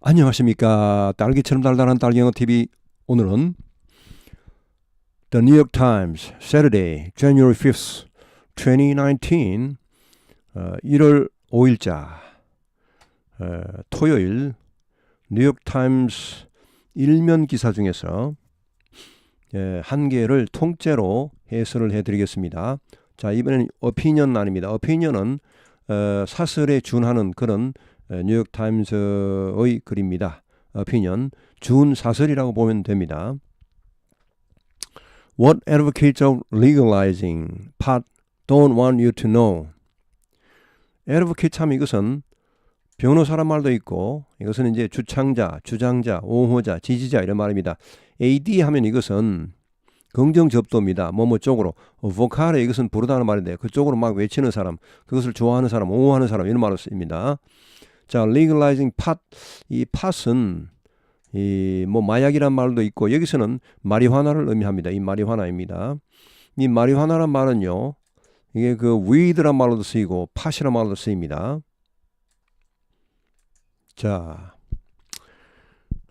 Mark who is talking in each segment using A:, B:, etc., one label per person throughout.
A: 안녕하십니까. 딸기처럼 달달한 딸기영어 TV. 오늘은 The New York Times Saturday, January 5th, 2019 1월 5일자 토요일 뉴욕 타임스 일면 기사 중에서 한 개를 통째로 해설을 해드리겠습니다. 자, 이번에는 어피니언 아닙니다. 어피니언은 사설에 준하는 그런 뉴욕 타임스의 글입니다. 어피니언 준 사설이라고 보면 됩니다. What advocates of legalizing pot don't want you to know. advocate 참 이것은 변호사란 말도 있고 이것은 이제 주창자, 주장자, 옹호자, 지지자 이런 말입니다. AD 하면 이것은 긍정 접도입니다. 뭐뭐 쪽으로. 보컬에 이것은 부르다는 말인데 그쪽으로 막 외치는 사람, 그것을 좋아하는 사람, 옹호하는 사람 이런 말로 씁니다. 자, legalizing pot. 이 팟은 뭐 마약이란 말도 있고 여기서는 마리화나를 의미합니다. 이 마리화나입니다. 이 마리화나란 말은요, 이게 그 weed란 말로도 쓰이고 팟이란 말로도 쓰입니다. 자,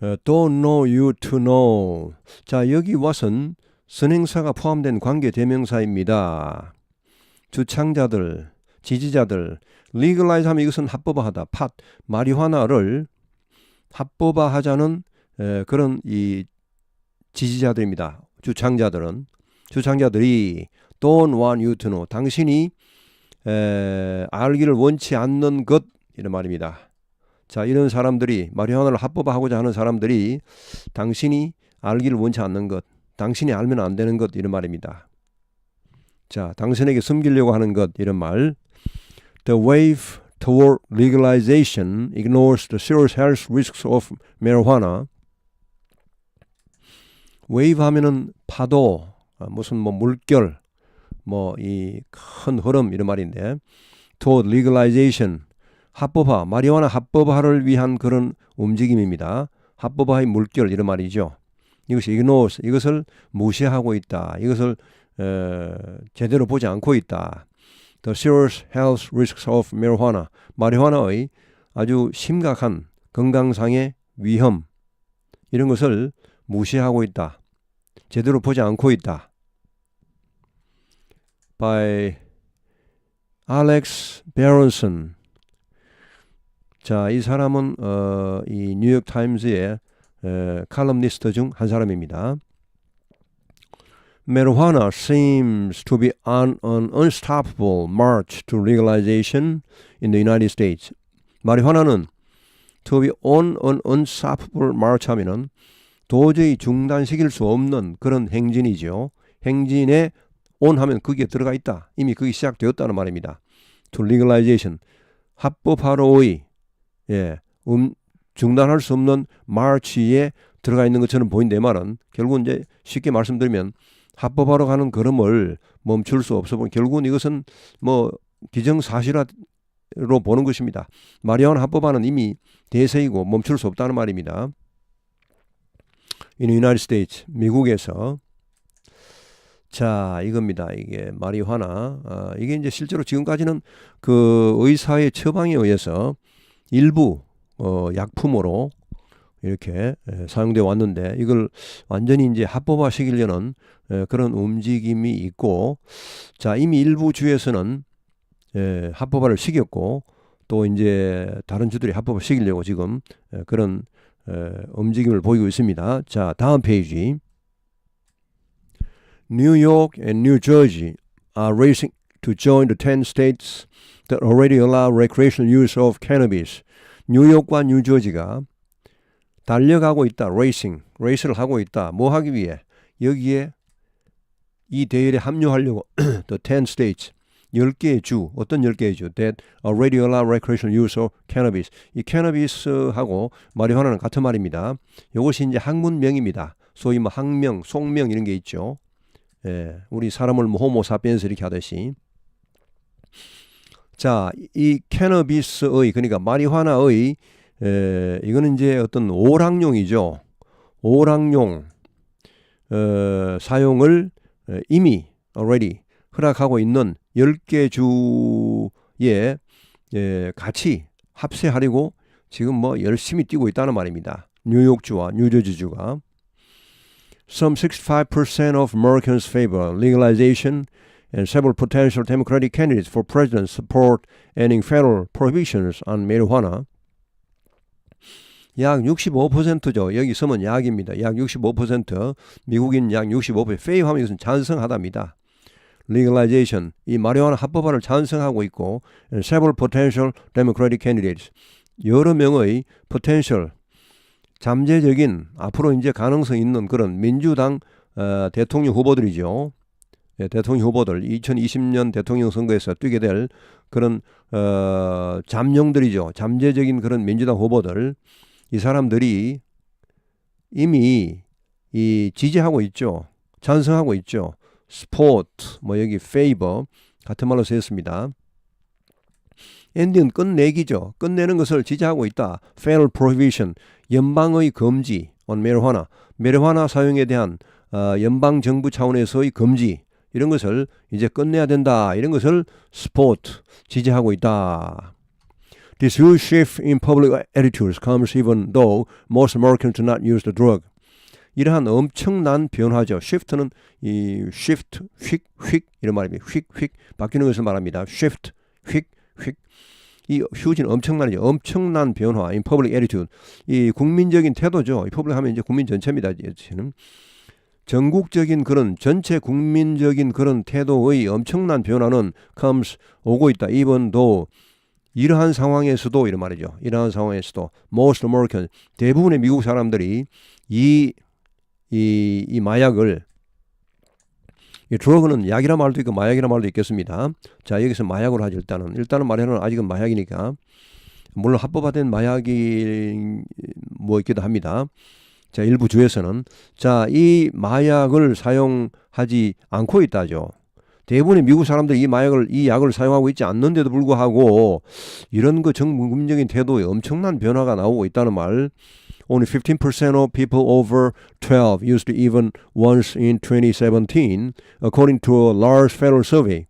A: don't know you to know. 자, 여기 와선 선행사가 포함된 관계 대명사입니다. 주창자들, 지지자들. legalize 하면 이것은 합법화하다. 팟, 마리화나를 합법화하자는 그런 이 지지자들입니다. 주창자들이 don't want you to know. 당신이 알기를 원치 않는 것 이런 말입니다. 자, 이런 사람들이 마리화나를 합법화하고자 하는 사람들이 당신이 알기를 원치 않는 것, 당신이 알면 안 되는 것 이런 말입니다. 자, 당신에게 숨기려고 하는 것 이런 말. The wave toward legalization ignores the serious health risks of marijuana. wave 하면은 파도, 무슨 뭐 물결, 뭐 이 큰 흐름 이런 말인데, toward legalization 합법화, 마리화나 합법화를 위한 그런 움직임입니다. 합법화의 물결 이런 말이죠. 이것이 ignores, 이것을 무시하고 있다. 이것을 제대로 보지 않고 있다. The serious health risks of marijuana. 마리화나의 아주 심각한 건강상의 위험 이런 것을 무시하고 있다. 제대로 보지 않고 있다. By Alex Berenson. 자, 이 사람은 이 뉴욕 타임즈의 칼럼니스트 중 한 사람입니다. Marijuana seems to be on an unstoppable march to legalization in the United States. 마리화나는 to be on an unstoppable march 하면은 도저히 중단시킬 수 없는 그런 행진이죠. 행진에 on 하면 거기에 들어가 있다. 이미 그게 시작되었다는 말입니다. To legalization. 합법화로의 중단할 수 없는 march에 들어가 있는 것처럼 보인다. 이 말은 결국은 이제 쉽게 말씀드리면 합법화로 가는 걸음을 멈출 수 없어 보니 결국은 이것은 뭐 기정사실화로 보는 것입니다. 마리화나 합법화는 이미 대세이고 멈출 수 없다는 말입니다. In the United States, 미국에서. 자, 이겁니다. 이게 마리화나. 이게 이제 실제로 지금까지는 그 의사의 처방에 의해서 일부 약품으로 이렇게 사용되어 왔는데 이걸 완전히 이제 합법화 시키려는 그런 움직임이 있고, 자, 이미 일부 주에서는 합법화를 시켰고 또 이제 다른 주들이 합법화 시키려고 지금 그런 움직임을 보이고 있습니다. 자, 다음 페이지. New York and New Jersey are racing to join the 10 states that already allow recreational use of cannabis. 뉴욕과 뉴저지가 달려가고 있다. 레이스를 하고 있다. 뭐 하기 위해? 여기에 이 대열에 합류하려고 the 10 states, 10개의 주, 어떤 10개의 주? that already allow recreational use of cannabis. 이 캐너비스하고 마리화나는 같은 말입니다. 이것이 이제 학문명입니다. 소위 뭐 학명, 속명 이런 게 있죠. 우리 사람을 뭐 호모 사피엔스 이렇게 하듯이. 자, 이 캐너비스의, 그러니까 마리화나의 이거는 이제 어떤 오락용이죠. 오락용 사용을 이미 already 허락하고 있는 10개 주에 같이 합세하려고 지금 뭐 열심히 뛰고 있다는 말입니다. 뉴욕주와 뉴저지주가. Some 65% of Americans favor legalization and several potential Democratic candidates for president support ending federal prohibitions on marijuana. 약 65%죠. 여기 쓰면 약입니다. 약 65%, 미국인 약 65%, 페이하면 이것은 찬성하답니다. legalization, 이 마리화나 합법화를 찬성하고 있고, and several potential Democratic candidates, 여러 명의 potential, 잠재적인 앞으로 이제 가능성 있는 그런 민주당 대통령 후보들이죠. 네, 대통령 후보들 2020년 대통령 선거에서 뛰게 될 그런 잠룡들이죠. 잠재적인 그런 민주당 후보들, 이 사람들이 이미 이 지지하고 있죠. 찬성하고 있죠. support, 뭐 여기 favor 같은 말로 쓰였습니다. end는 끝내기죠. 끝내는 것을 지지하고 있다. federal prohibition, 연방의 금지 on marijuana, marijuana 사용에 대한 연방 정부 차원에서의 금지, 이런 것을 이제 끝내야 된다. 이런 것을 support, 지지하고 있다. This huge shift in public attitudes comes even though most Americans do not use the drug. 이러한 엄청난 변화죠. shift는 이 shift, 휙 이런 말입니다. 휙 바뀌는 것을 말합니다. shift, 휙. 이 휴지는 엄청난 변화. in public attitude. 이 국민적인 태도죠. 이 public 하면 이제 국민 전체입니다. 지금 전국적인 그런 전체 국민적인 그런 태도의 엄청난 변화는 comes 오고 있다. even though 이러한 상황에서도 이런 말이죠. 이러한 상황에서도 most Americans 대부분의 미국 사람들이 이 마약을, 이 드러그는 약이라 말도 있고 마약이라 말도 있겠습니다. 자, 여기서 마약으로 하죠. 일단은 말하는 아직은 마약이니까, 물론 합법화된 마약이 뭐 있기도 합니다. 자, 일부 주에서는 자, 이 마약을 사용하지 않고 있다죠. 대부분의 미국 사람들이 이 약을 사용하고 있지 않는데도 불구하고 이런 그 전국민적인 태도에 엄청난 변화가 나오고 있다는 말. Only 15% of people over 12 used it even once in 2017, according to a large federal survey.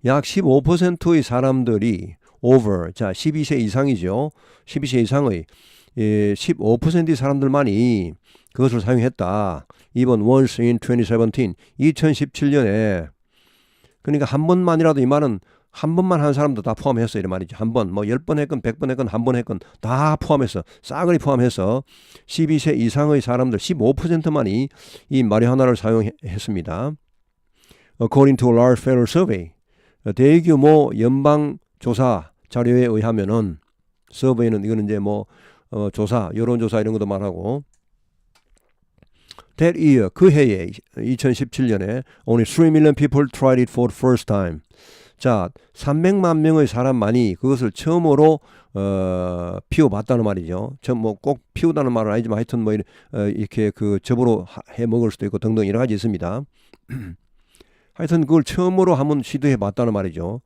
A: 약 15%의 사람들이 over, 자 12세 이상이죠. 12세 이상의 15%의 사람들만이 그것을 사용했다. Even once in 2017, 2017년에. 그러니까 한 번만이라도, 이 말은 한 번만 한 사람도 다 포함했어, 이런 말이죠. 한 번, 뭐 10번 했건 100번 했건 한 번 했건 다 포함해서, 싸그리 포함해서 12세 이상의 사람들 15%만이 이 마리화나를 사용했습니다. According to a large federal survey, 대규모 연방 조사 자료에 의하면은, 서베이는 이거는 이제 뭐 조사, 여론조사 이런 것도 말하고, That year, 그 해에 2017년에 only 3 million people tried it for the first time. 자, 300만 명의 사람만이 그것을 처음으로 피워봤다는 말이죠. 뭐 꼭 피우다는 말은 아니지만 하여튼 뭐 이렇게 그 접으로 해 먹을 수도 있고 등등 여러 가지 있습니다. 하여튼 그걸 처음으로 한번 시도해봤다는 말이죠.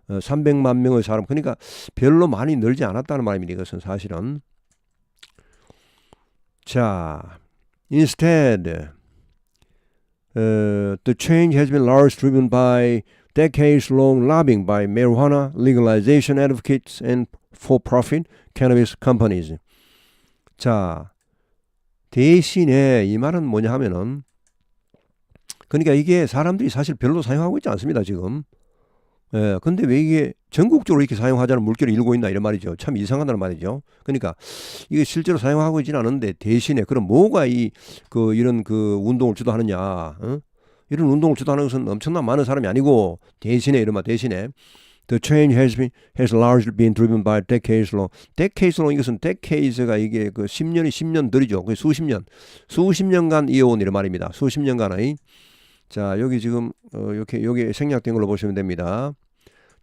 A: 300만 명의 사람, 그러니까 별로 많이 늘지 않았다는 말입니다. 이것은 사실은. 자, instead, the change has been largely driven by decades-long lobbying by marijuana legalization advocates and for-profit cannabis companies. 자, 대신에 이 말은 뭐냐 하면은, 그러니까 이게 사람들이 사실 별로 사용하고 있지 않습니다, 지금. 예, 근데 왜 이게 전국적으로 이렇게 사용하자는 물결이 일고 있나, 이런 말이죠. 참 이상하다는 말이죠. 그러니까 이게 실제로 사용하고 있지는 않은데, 대신에 그럼 뭐가 이런 그 운동을 주도하느냐, 이런 운동을 주도하는 것은 엄청난 많은 사람이 아니고, 대신에 이런 말, 대신에 the change has largely been driven by decades-long. decades-long, 이것은 decades가 이게 그 10년이 10년들이죠. 그 수십 년간 이어온 이런 말입니다. 수십 년간의. 자, 여기 지금 여기 생략된 걸로 보시면 됩니다.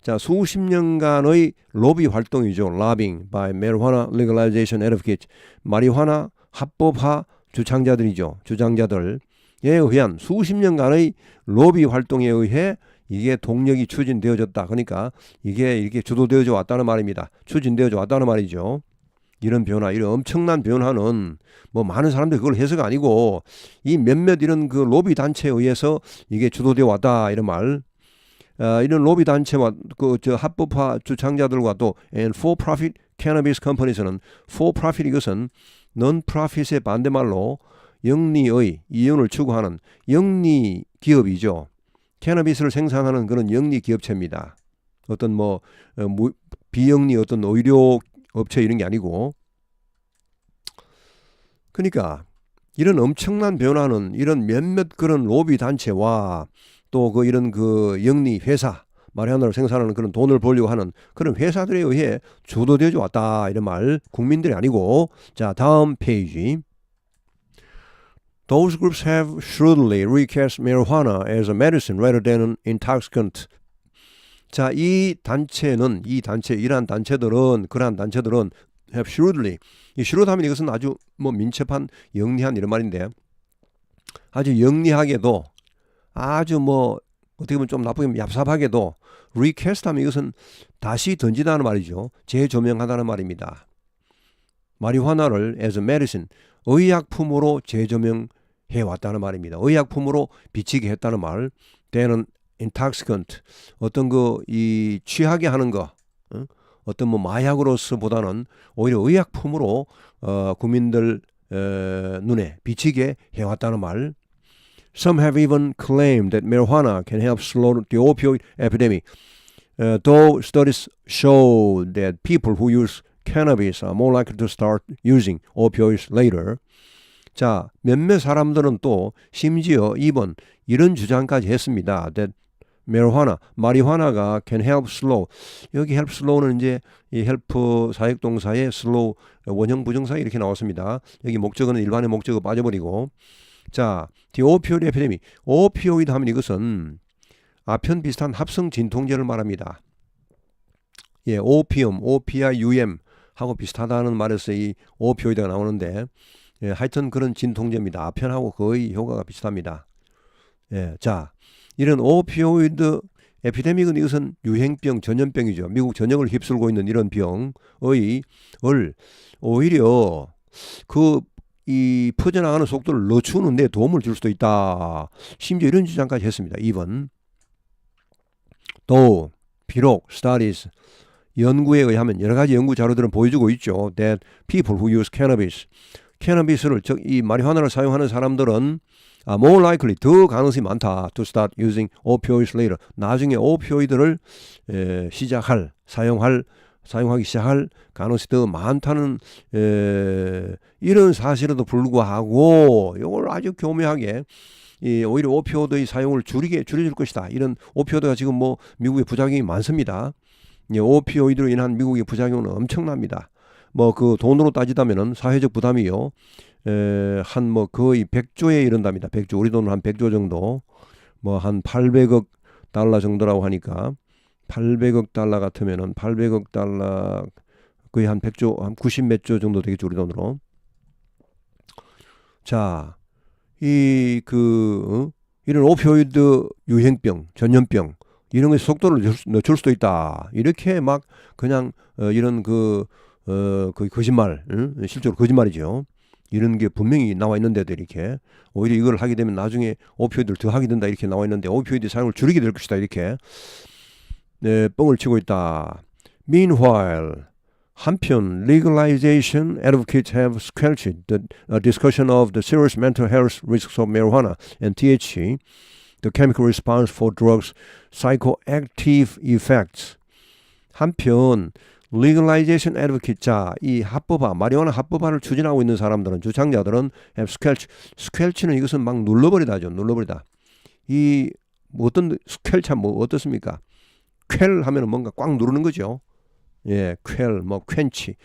A: 자, 수십 년간의 로비 활동이죠. lobbying by marijuana legalization advocates. 마리화나 합법화 주장자들이죠. 주장자들에 의한 수십 년간의 로비 활동에 의해 이게 동력이 추진되어졌다. 그러니까 이게 이렇게 주도되어져 왔다는 말입니다. 추진되어져 왔다는 말이죠. 이런 변화, 이런 엄청난 변화는 뭐 많은 사람들이 그걸 해서가 아니고, 이 몇몇 이런 그 로비 단체에 의해서 이게 주도되어 왔다, 이런 말. 이런 로비 단체와 저 합법화 주창자들과 또 and for-profit cannabis companies는 for-profit 이것은 non-profit의 반대말로 영리의 이윤을 추구하는 영리 기업이죠. 캐너비스를 생산하는 그런 영리 기업체입니다. 어떤 비영리 어떤 의료 업체 이런 게 아니고. 그러니까 이런 엄청난 변화는 이런 몇몇 그런 로비 단체와 또 이런 영리 회사 마리화나를 생산하는 그런 돈을 벌려고 하는 그런 회사들에 의해 주도되어 왔다 이런 말 국민들이 아니고. 자, 다음 페이지. Those groups have shrewdly recast marijuana as a medicine rather than an intoxicant. 자, 이러한 단체들은 have shrewdly. 이 shrewd하면 이것은 아주 민첩한, 영리한 이런 말인데, 아주 영리하게도, 아주 어떻게 보면 좀 나쁘게 얍삽하게도 recast 하면 이것은 다시 던지다는 말이죠. 재조명하다는 말입니다. 마리화나를 as a medicine, 의약품으로 재조명해 왔다는 말입니다. 의약품으로 비치게 했다는 말. 때는 intoxicant, 어떤 이 취하게 하는 거, 어떤 마약으로서보다는 오히려 의약품으로 국민들 눈에 비치게 해왔다는 말. Some have even claimed that marijuana can help slow the opioid epidemic. Though studies show that people who use cannabis are more likely to start using opioids later. 자, 몇몇 사람들은 또 심지어 이런 주장까지 했습니다. That 마리화나가 can help slow. 여기 help slow는 이제 이 help 사역동사의 slow 원형 부정사 이렇게 나왔습니다. 여기 목적어는 일반의 목적어 빠져버리고. 자, the opioid epidemic. 오피오이드 하면 이것은 아편 비슷한 합성 진통제를 말합니다. 예, 오피움, OPIUM 하고 비슷하다는 말에서 이 오피오이드가 나오는데, 예, 하여튼 그런 진통제입니다. 아편하고 거의 효과가 비슷합니다. 예, 자, 이런 오피오이드 에피데믹은 이것은 유행병, 전염병이죠. 미국 전역을 휩쓸고 있는 이런 병을 오히려 이 퍼져나가는 속도를 늦추는 데 도움을 줄 수도 있다. 심지어 이런 주장까지 했습니다. 2번. 또 비록 studies 연구에 의하면 여러 가지 연구 자료들은 보여주고 있죠. That people who use cannabis, 캐너비스를 이 마리화나를 사용하는 사람들은 more likely, 더 가능성이 많다. To start using opioids later. 나중에 오피오이드를 사용하기 시작할 가능성이 더 많다는 이런 사실에도 불구하고 이걸 아주 교묘하게 오히려 오피오이드의 사용을 줄여줄 것이다. 이런 오피오이드가 지금 미국의 부작용이 많습니다. 오피오이드로 인한 미국의 부작용은 엄청납니다. 돈으로 따지다면은 사회적 부담이요. 한 거의 100조에 이른답니다. 100조. 우리 돈으로 한 100조 정도. 한 800억 달러 정도라고 하니까 800억 달러 같으면은 800억 달러 거의 한 100조, 한 90 몇 조 정도 되겠죠, 우리 돈으로. 자, 이런 오피오이드 유행병, 전염병 이런 것의 속도를 늦출 수도 있다. 이렇게 그냥 이런 거의 거짓말, 실제로 거짓말이죠. 이런 게 분명히 나와 있는데도 이렇게 오히려 이걸 하게 되면 나중에 오피오이드를 더 하게 된다 이렇게 나와 있는데 오피오이드 사용을 줄이게 될 것이다 이렇게 뻥을 치고 있다. Meanwhile, 한편 legalization advocates have squelched the discussion of the serious mental health risks of marijuana and THC, the chemical response for drugs' psychoactive effects. 한편 legalization advocate, 자, 이 마리화나 합법화를 추진하고 있는 사람들은, 주창자들은 have squelch는 이것은 막 눌러버리다죠. 눌러버리다. 어떤 squelch 어떻습니까? 퀼 하면은 뭔가 꽉 누르는 거죠. 예, 퀼, 퀸치,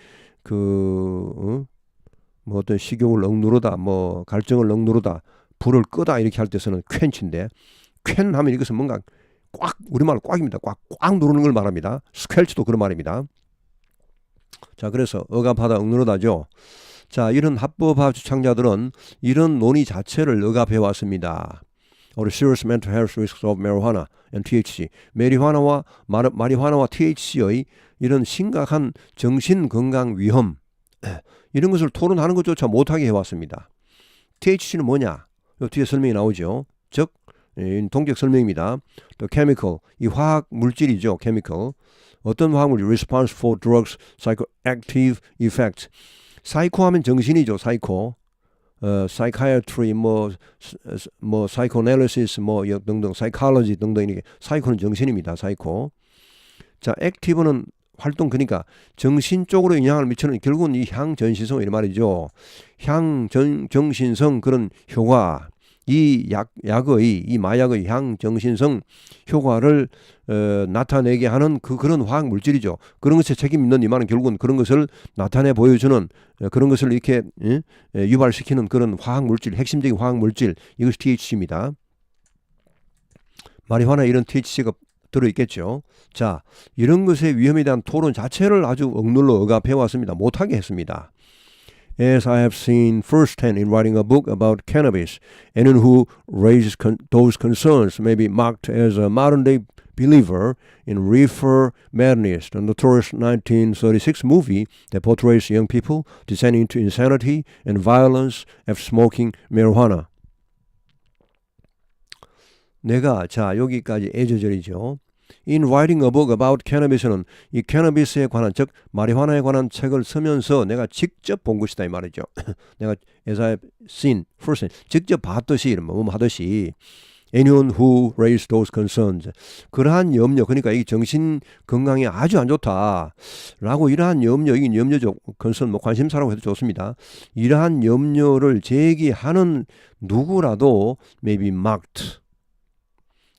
A: 어떤 식욕을 억누르다, 갈증을 억누르다, 불을 끄다 이렇게 할 때 쓰는 퀸치인데, 퀸 하면 이것은 뭔가 꽉, 우리말로 꽉입니다. 꽉 누르는 걸 말합니다. 스퀘치도 그런 말입니다. 자, 그래서 억압하다, 억누르다죠. 자, 이런 합법화 주창자들은 이런 논의 자체를 억압해 왔습니다. Or serious mental health risks of marijuana and THC. 마리화나와 THC의 이런 심각한 정신 건강 위험, 이런 것을 토론하는 것조차 못하게 해왔습니다. THC는 뭐냐? 뒤에 설명이 나오죠. 즉 동적 설명입니다. 또 chemical, 이 화학 물질이죠. chemical. 어떤 화학 물질? response for drugs, psychoactive effects. 사이코 하면 정신이죠. 사이코. psychiatry, psychoanalysis, 등등, psychology 등등 이렇게 사이코는 정신입니다. 사이코. 자, active는 활동, 그러니까 정신 쪽으로 영향을 미치는, 결국은 이 향전신성 이 말이죠. 향정신성 그런 효과, 이 약의, 이 마약의 향정신성 효과를 나타내게 하는 그런 화학 물질이죠. 그런 것에 책임 있는 이 말은 결국은 그런 것을 나타내 보여주는, 그런 것을 이렇게 유발시키는 그런 화학 물질, 핵심적인 화학 물질, 이것이 THC입니다. 마리화나 이런 THC가 들어있겠죠. 자, 이런 것의 위험에 대한 토론 자체를 아주 억눌러 억압해 왔습니다. 못하게 했습니다. As I have seen firsthand in writing a book about cannabis, anyone who raises those concerns may be marked as a modern-day believer in reefer madness, the notorious 1936 movie that portrays young people descending into insanity and violence after smoking marijuana. 내가, 자, 여기까지 애저절이죠. In writing a book about cannabis는 이 캐너비스에 관한, 즉 마리화나에 관한 책을 쓰면서 내가 직접 본 것이다 이 말이죠. 내가 as I've seen, first, 직접 봤듯이, 하듯이 anyone who raised those concerns, 그러한 염려, 그러니까 이 정신 건강에 아주 안 좋다라고 이러한 염려, 이게 염려죠. concern, 관심사라고 해도 좋습니다. 이러한 염려를 제기하는 누구라도 may be mocked,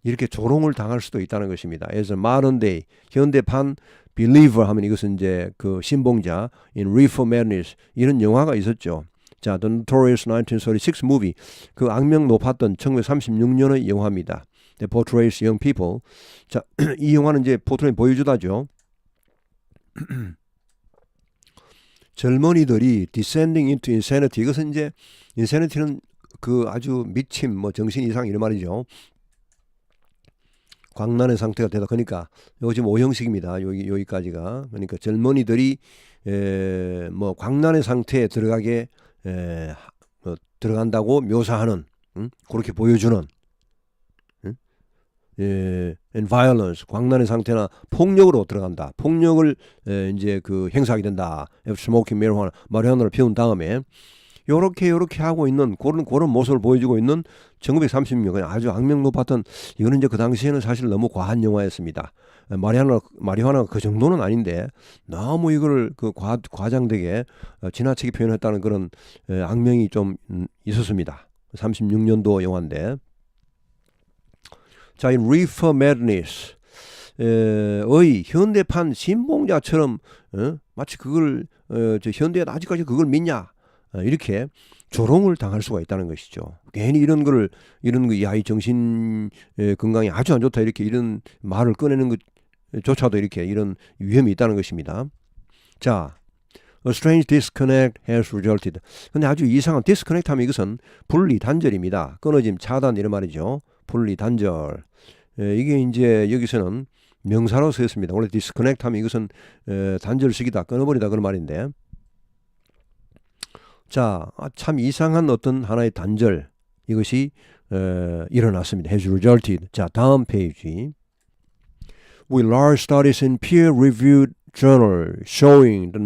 A: 이렇게 조롱을 당할 수도 있다는 것입니다. as a modern day, 현대판 believer 하면 이것은 이제 그 신봉자, in reefer madness, 이런 영화가 있었죠. 자, The Notorious 1936 movie, 그 악명 높았던 1936년의 영화입니다. That portrays young people. 자, 이 영화는 이제 포트레이 보여주다죠. 젊은이들이 descending into insanity, 이것은 이제 insanity는 그 아주 미침, 정신 이상 이런 말이죠. 광란의 상태가 되다. 그러니까 이거 지금 오형식입니다. 여기까지가. 그러니까 젊은이들이 광란의 상태에 들어가게 들어간다고 묘사하는, 그렇게 보여주는, and violence, 광란의 상태나 폭력으로 들어간다. 폭력을 이제 그 행사하게 된다. After smoking marijuana, 마리화나를 피운 다음에 요렇게 하고 있는 그런 모습을 보여주고 있는 1936년 아주 악명 높았던, 이거는 이제 그 당시에는 사실 너무 과한 영화였습니다. 마리화나가 그 정도는 아닌데 너무 이걸 그 과장되게 지나치게 표현했다는 그런 악명이 좀 있었습니다. 36년도 영화인데. 자, 이 reefer madness 의 현대판 신봉자처럼 마치 그걸 현대에 아직까지 그걸 믿냐, 이렇게 조롱을 당할 수가 있다는 것이죠. 괜히 이런 거, 야, 이 정신 건강이 아주 안 좋다, 이렇게 이런 말을 꺼내는 것조차도 이렇게 이런 위험이 있다는 것입니다. 자, a strange disconnect has resulted. 근데 아주 이상한 disconnect 하면 이것은 분리 단절입니다. 끊어짐, 차단 이런 말이죠. 분리 단절. 이게 이제 여기서는 명사로 쓰였습니다. 원래 disconnect 하면 이것은 단절식이다, 끊어버리다 그런 말인데. 자, 참 이상한 어떤 하나의 단절, 이것이 일어났습니다. has resulted. 자, 다음 페이지. With large studies in peer-reviewed journals showing that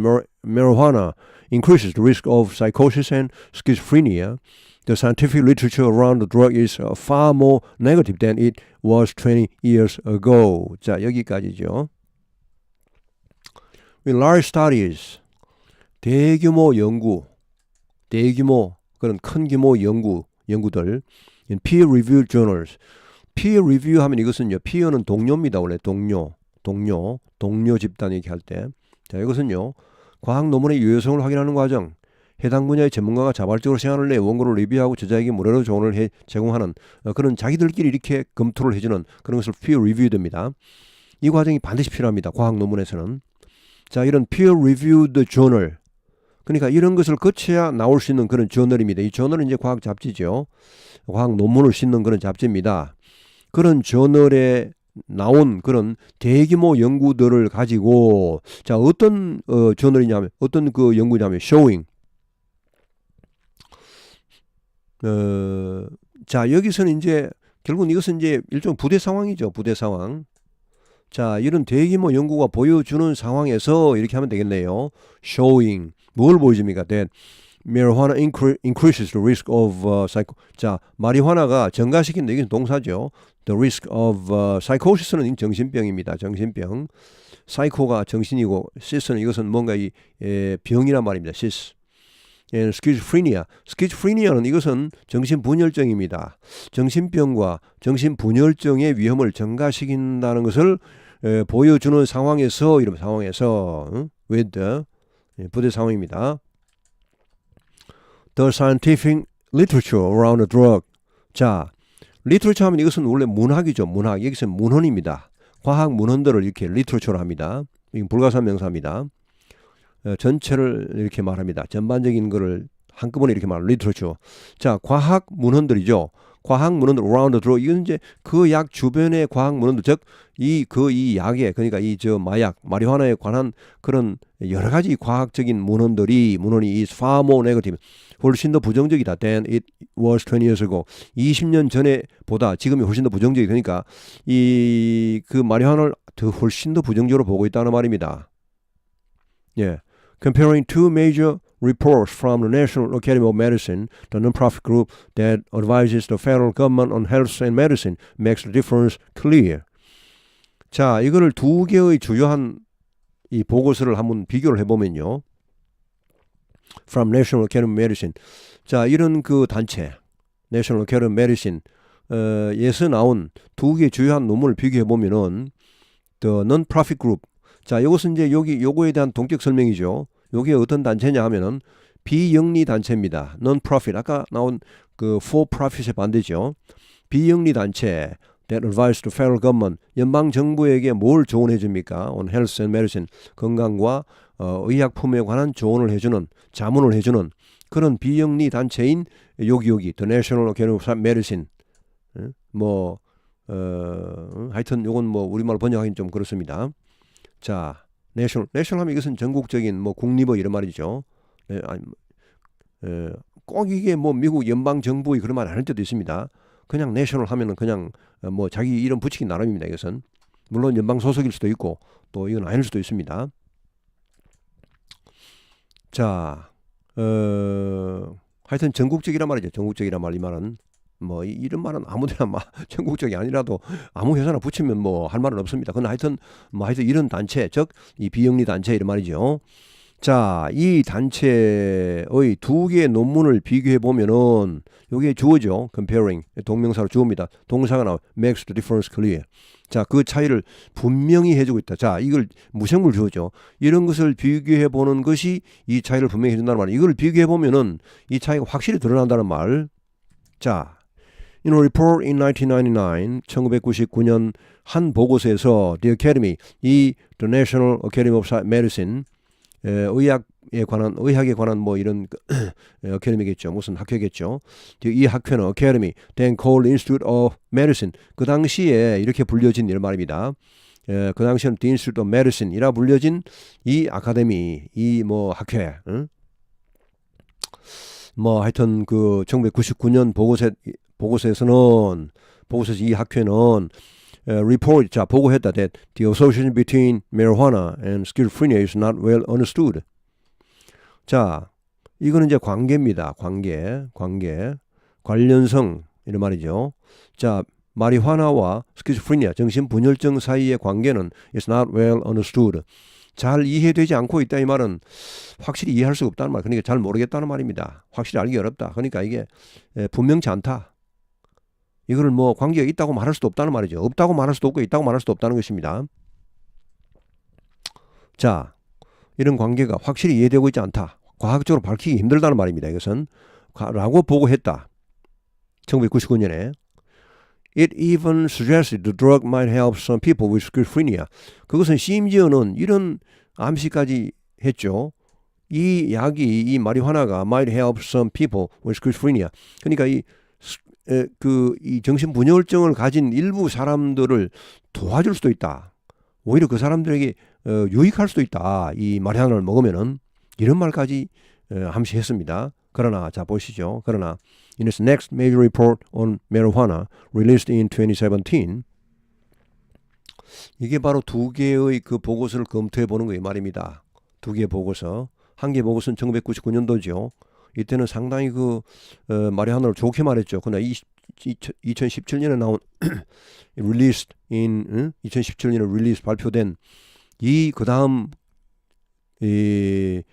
A: marijuana increases the risk of psychosis and schizophrenia, the scientific literature around the drug is far more negative than it was 20 years ago. 자, 여기까지죠. With large studies, 대규모 그런 큰 규모 연구들, in peer-reviewed journals. peer review 하면 이것은요, peer는 동료입니다. 원래 동료 집단 얘기할 때. 자, 이것은요, 과학 논문의 유효성을 확인하는 과정, 해당 분야의 전문가가 자발적으로 시간을 내 원고를 리뷰하고 저자에게 무료로 조언을 제공하는 그런 자기들끼리 이렇게 검토를 해주는 그런 것을 peer review입니다. 이 과정이 반드시 필요합니다. 과학 논문에서는. 자, 이런 peer reviewed journal, 그러니까 이런 것을 거쳐야 나올 수 있는 그런 저널입니다. 이 저널은 이제 과학 잡지죠. 과학 논문을 싣는 그런 잡지입니다. 그런 저널에 나온 그런 대규모 연구들을 가지고, 자, 어떤 저널이냐면, 어떤 그 연구냐면 showing. 자, 여기서는 이제 결국은 이것은 이제 일종 부대 상황이죠. 부대 상황. 자, 이런 대규모 연구가 보여주는 상황에서 이렇게 하면 되겠네요. Showing. 뭘 보여줍니까? That marijuana increases the risk of 자, 마리화나가 증가시킨다. 이게 동사죠. The risk of psychosis는 정신병입니다. 정신병. 사이코가 정신이고 시스는 이것은 뭔가 이 병이란 말입니다. 시스. 스키즈프리니아. 스키즈프리니아는 이것은 정신분열증입니다. 정신병과 정신분열증의 위험을 증가시킨다는 것을 보여주는 상황에서 이런 상황에서 with 부대 상황입니다. The scientific literature around the drug. 자, literature 하면 이것은 원래 문학이죠. 문학. 여기서 문헌입니다. 과학 문헌들을 이렇게 literature로 합니다. 이건 불가산 명사입니다. 전체를 이렇게 말합니다. 전반적인 거를 한꺼번에 이렇게 말합니다. literature. 자, 과학 문헌들이죠. 과학 문헌들 around the drug. 이건 이제 그 약 주변의 과학 문헌들, 즉 이 약에, 그러니까 이 마약, 마리화나에 관한 그런 여러 가지 과학적인 문헌이 is far more negative. 훨씬 더 부정적이다. than it was 20 years ago. 20년 전에 보다 지금이 훨씬 더 부정적이 되니까 그 마리화나를 훨씬 더 부정적으로 보고 있다는 말입니다. 예. Comparing two major reports from the National Academy of Medicine, the non-profit group that advises the federal government on health and medicine, makes the difference clear. 자, 이거를 두 개의 주요한 이 보고서를 한번 비교를 해보면요. From National Academy of Medicine. 자, 이런 그 단체, National Academy of Medicine, 에서 나온 두 개 주요한 논문을 비교해보면은, the non-profit group. 자, 이것은 이제 요거에 대한 동격 설명이죠. 요게 어떤 단체냐 하면은 비영리 단체입니다. non-profit. 아까 나온 그 for-profit의 반대죠. 비영리 단체. that advise the federal government. 연방 정부에게 뭘 조언해 줍니까? on health and medicine. 건강과 의약품에 관한 조언을 해주는, 자문을 해주는 그런 비영리 단체인 여기 the National Academy of Medicine. 하여튼 요건 뭐 우리말로 번역하기는 좀 그렇습니다. 자, 내셔널 하면 이것은 전국적인 국립의 이런 말이죠. 꼭 이게 미국 연방 정부의 그런 말 안 할 때도 있습니다. 그냥 내셔널 하면은 그냥 자기 이름 붙이기 나름입니다. 이것은 물론 연방 소속일 수도 있고 또 이건 아닐 수도 있습니다. 자, 하여튼 전국적이란 말이죠. 전국적이란 말, 이 말은 이런 말은 아무데나 전국적이 아니라도 아무 회사나 붙이면 할 말은 없습니다. 근데 하여튼 이런 단체, 즉 이 비영리 단체 이런 말이죠. 자, 이 단체의 두 개의 논문을 비교해 보면은 요게 주어죠. comparing. 동명사로 주어입니다. 동사가 나와 makes the difference clear. 자, 그 차이를 분명히 해주고 있다. 자, 이걸 무생물 주어죠. 이런 것을 비교해 보는 것이 이 차이를 분명히 해준다는 말. 이걸 비교해 보면은 이 차이가 확실히 드러난다는 말. 자, In a report in 1999, 1999년 한 보고서에서 The Academy, the National Academy of Medicine, 의학에 관한 이런 어카데미겠죠. 무슨 학회겠죠. 이 학회는 Academy, then called Institute of Medicine. 그 당시에 이렇게 불려진 이런 말입니다. 그 당시에는 The Institute of Medicine이라 불려진 이 아카데미, 이 학회. 하여튼 그 1999년 보고서에서 이 학회는 report, 자, 보고했다 that the association between marijuana and schizophrenia is not well understood. 자, 이거는 이제 관계입니다. 관련성 이런 말이죠. 자, 마리화나와 스키즈프리니아, 정신분열증 사이의 관계는 is not well understood. 잘 이해되지 않고 있다 이 말은 확실히 이해할 수가 없다는 말. 그러니까 잘 모르겠다는 말입니다. 확실히 알기 어렵다. 그러니까 이게 분명치 않다. 이거를 관계가 있다고 말할 수도 없다는 말이죠. 없다고 말할 수도 없고 있다고 말할 수도 없다는 것입니다. 자, 이런 관계가 확실히 이해되고 있지 않다. 과학적으로 밝히기 힘들다는 말입니다. 이것은 라고 보고했다. 1999년에 It even suggested the drug might help some people with schizophrenia. 그것은 심지어는 이런 암시까지 했죠. 이 약이, 이 마리화나가 might help some people with schizophrenia. 그러니까 이 정신분열증을 가진 일부 사람들을 도와줄 수도 있다. 오히려 그 사람들에게 유익할 수도 있다. 이 마리화나를 먹으면은 이런 말까지 암시했습니다. 그러나 자 보시죠. 그러나 in its next major report on marijuana released in 2017 이게 바로 두 개의 그 보고서를 검토해 보는 거예요 말입니다. 두 개의 보고서. 한 개 보고서는 1999년도죠. 이때는 상당히 그 마리화나를 좋게 말했죠. 그러나 2017년에 나온 released in 2017년에 release 발표된 이 그다음 그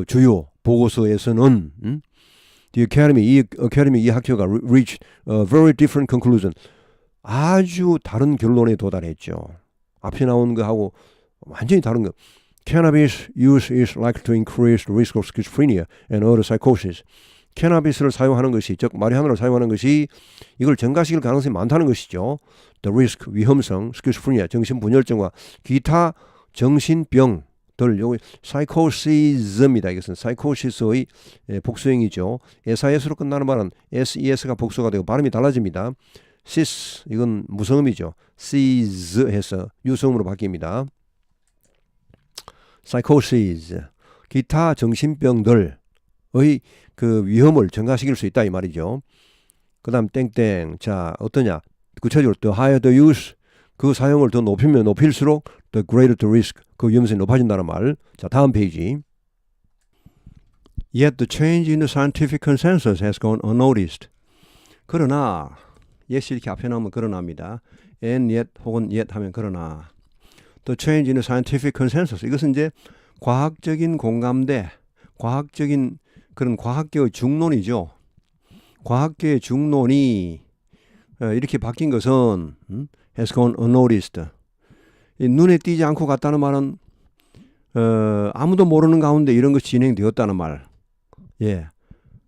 A: 주요 보고서에서는 the academy 이 학교가 reached a very different conclusion. 아주 다른 결론에 도달했죠. 앞에 나온 거하고 완전히 다른 거. Cannabis use is likely to increase the risk of schizophrenia and other psychosis. 캐나비스를 사용하는 것이, 즉 마리화나를 사용하는 것이 이걸 증가시킬 가능성이 많다는 것이죠. The risk, 위험성, schizophrenia, 정신분열증과 기타 정신병들, 요거 psychosis입니다. 이것은 psychosis의 복수형이죠. SIS로 끝나는 말은 SES가 복수가 되고 발음이 달라집니다. sis, 이건 무성음이죠. sis 해서 유성음으로 바뀝니다. psychosis, 기타 정신병들의 그 위험을 증가시킬 수 있다 이 말이죠. 그 다음 땡땡. 자 어떠냐. 구체적으로 the higher the use, 그 사용을 더 높이면 높일수록 the greater the risk, 그 위험성이 높아진다는 말. 자 다음 페이지. Yet the change in the scientific consensus has gone unnoticed. 그러나 yes 이렇게 앞에 나오면 그러나입니다. and yet 혹은 yet 하면 그러나. The change in the scientific consensus, 이것은 이제 과학적인 공감대, 과학적인 그런 과학계의 중론이죠. 과학계의 중론이 이렇게 바뀐 것은 has gone unnoticed. 눈에 띄지 않고 갔다는 말은 아무도 모르는 가운데 이런 것이 진행되었다는 말. 예,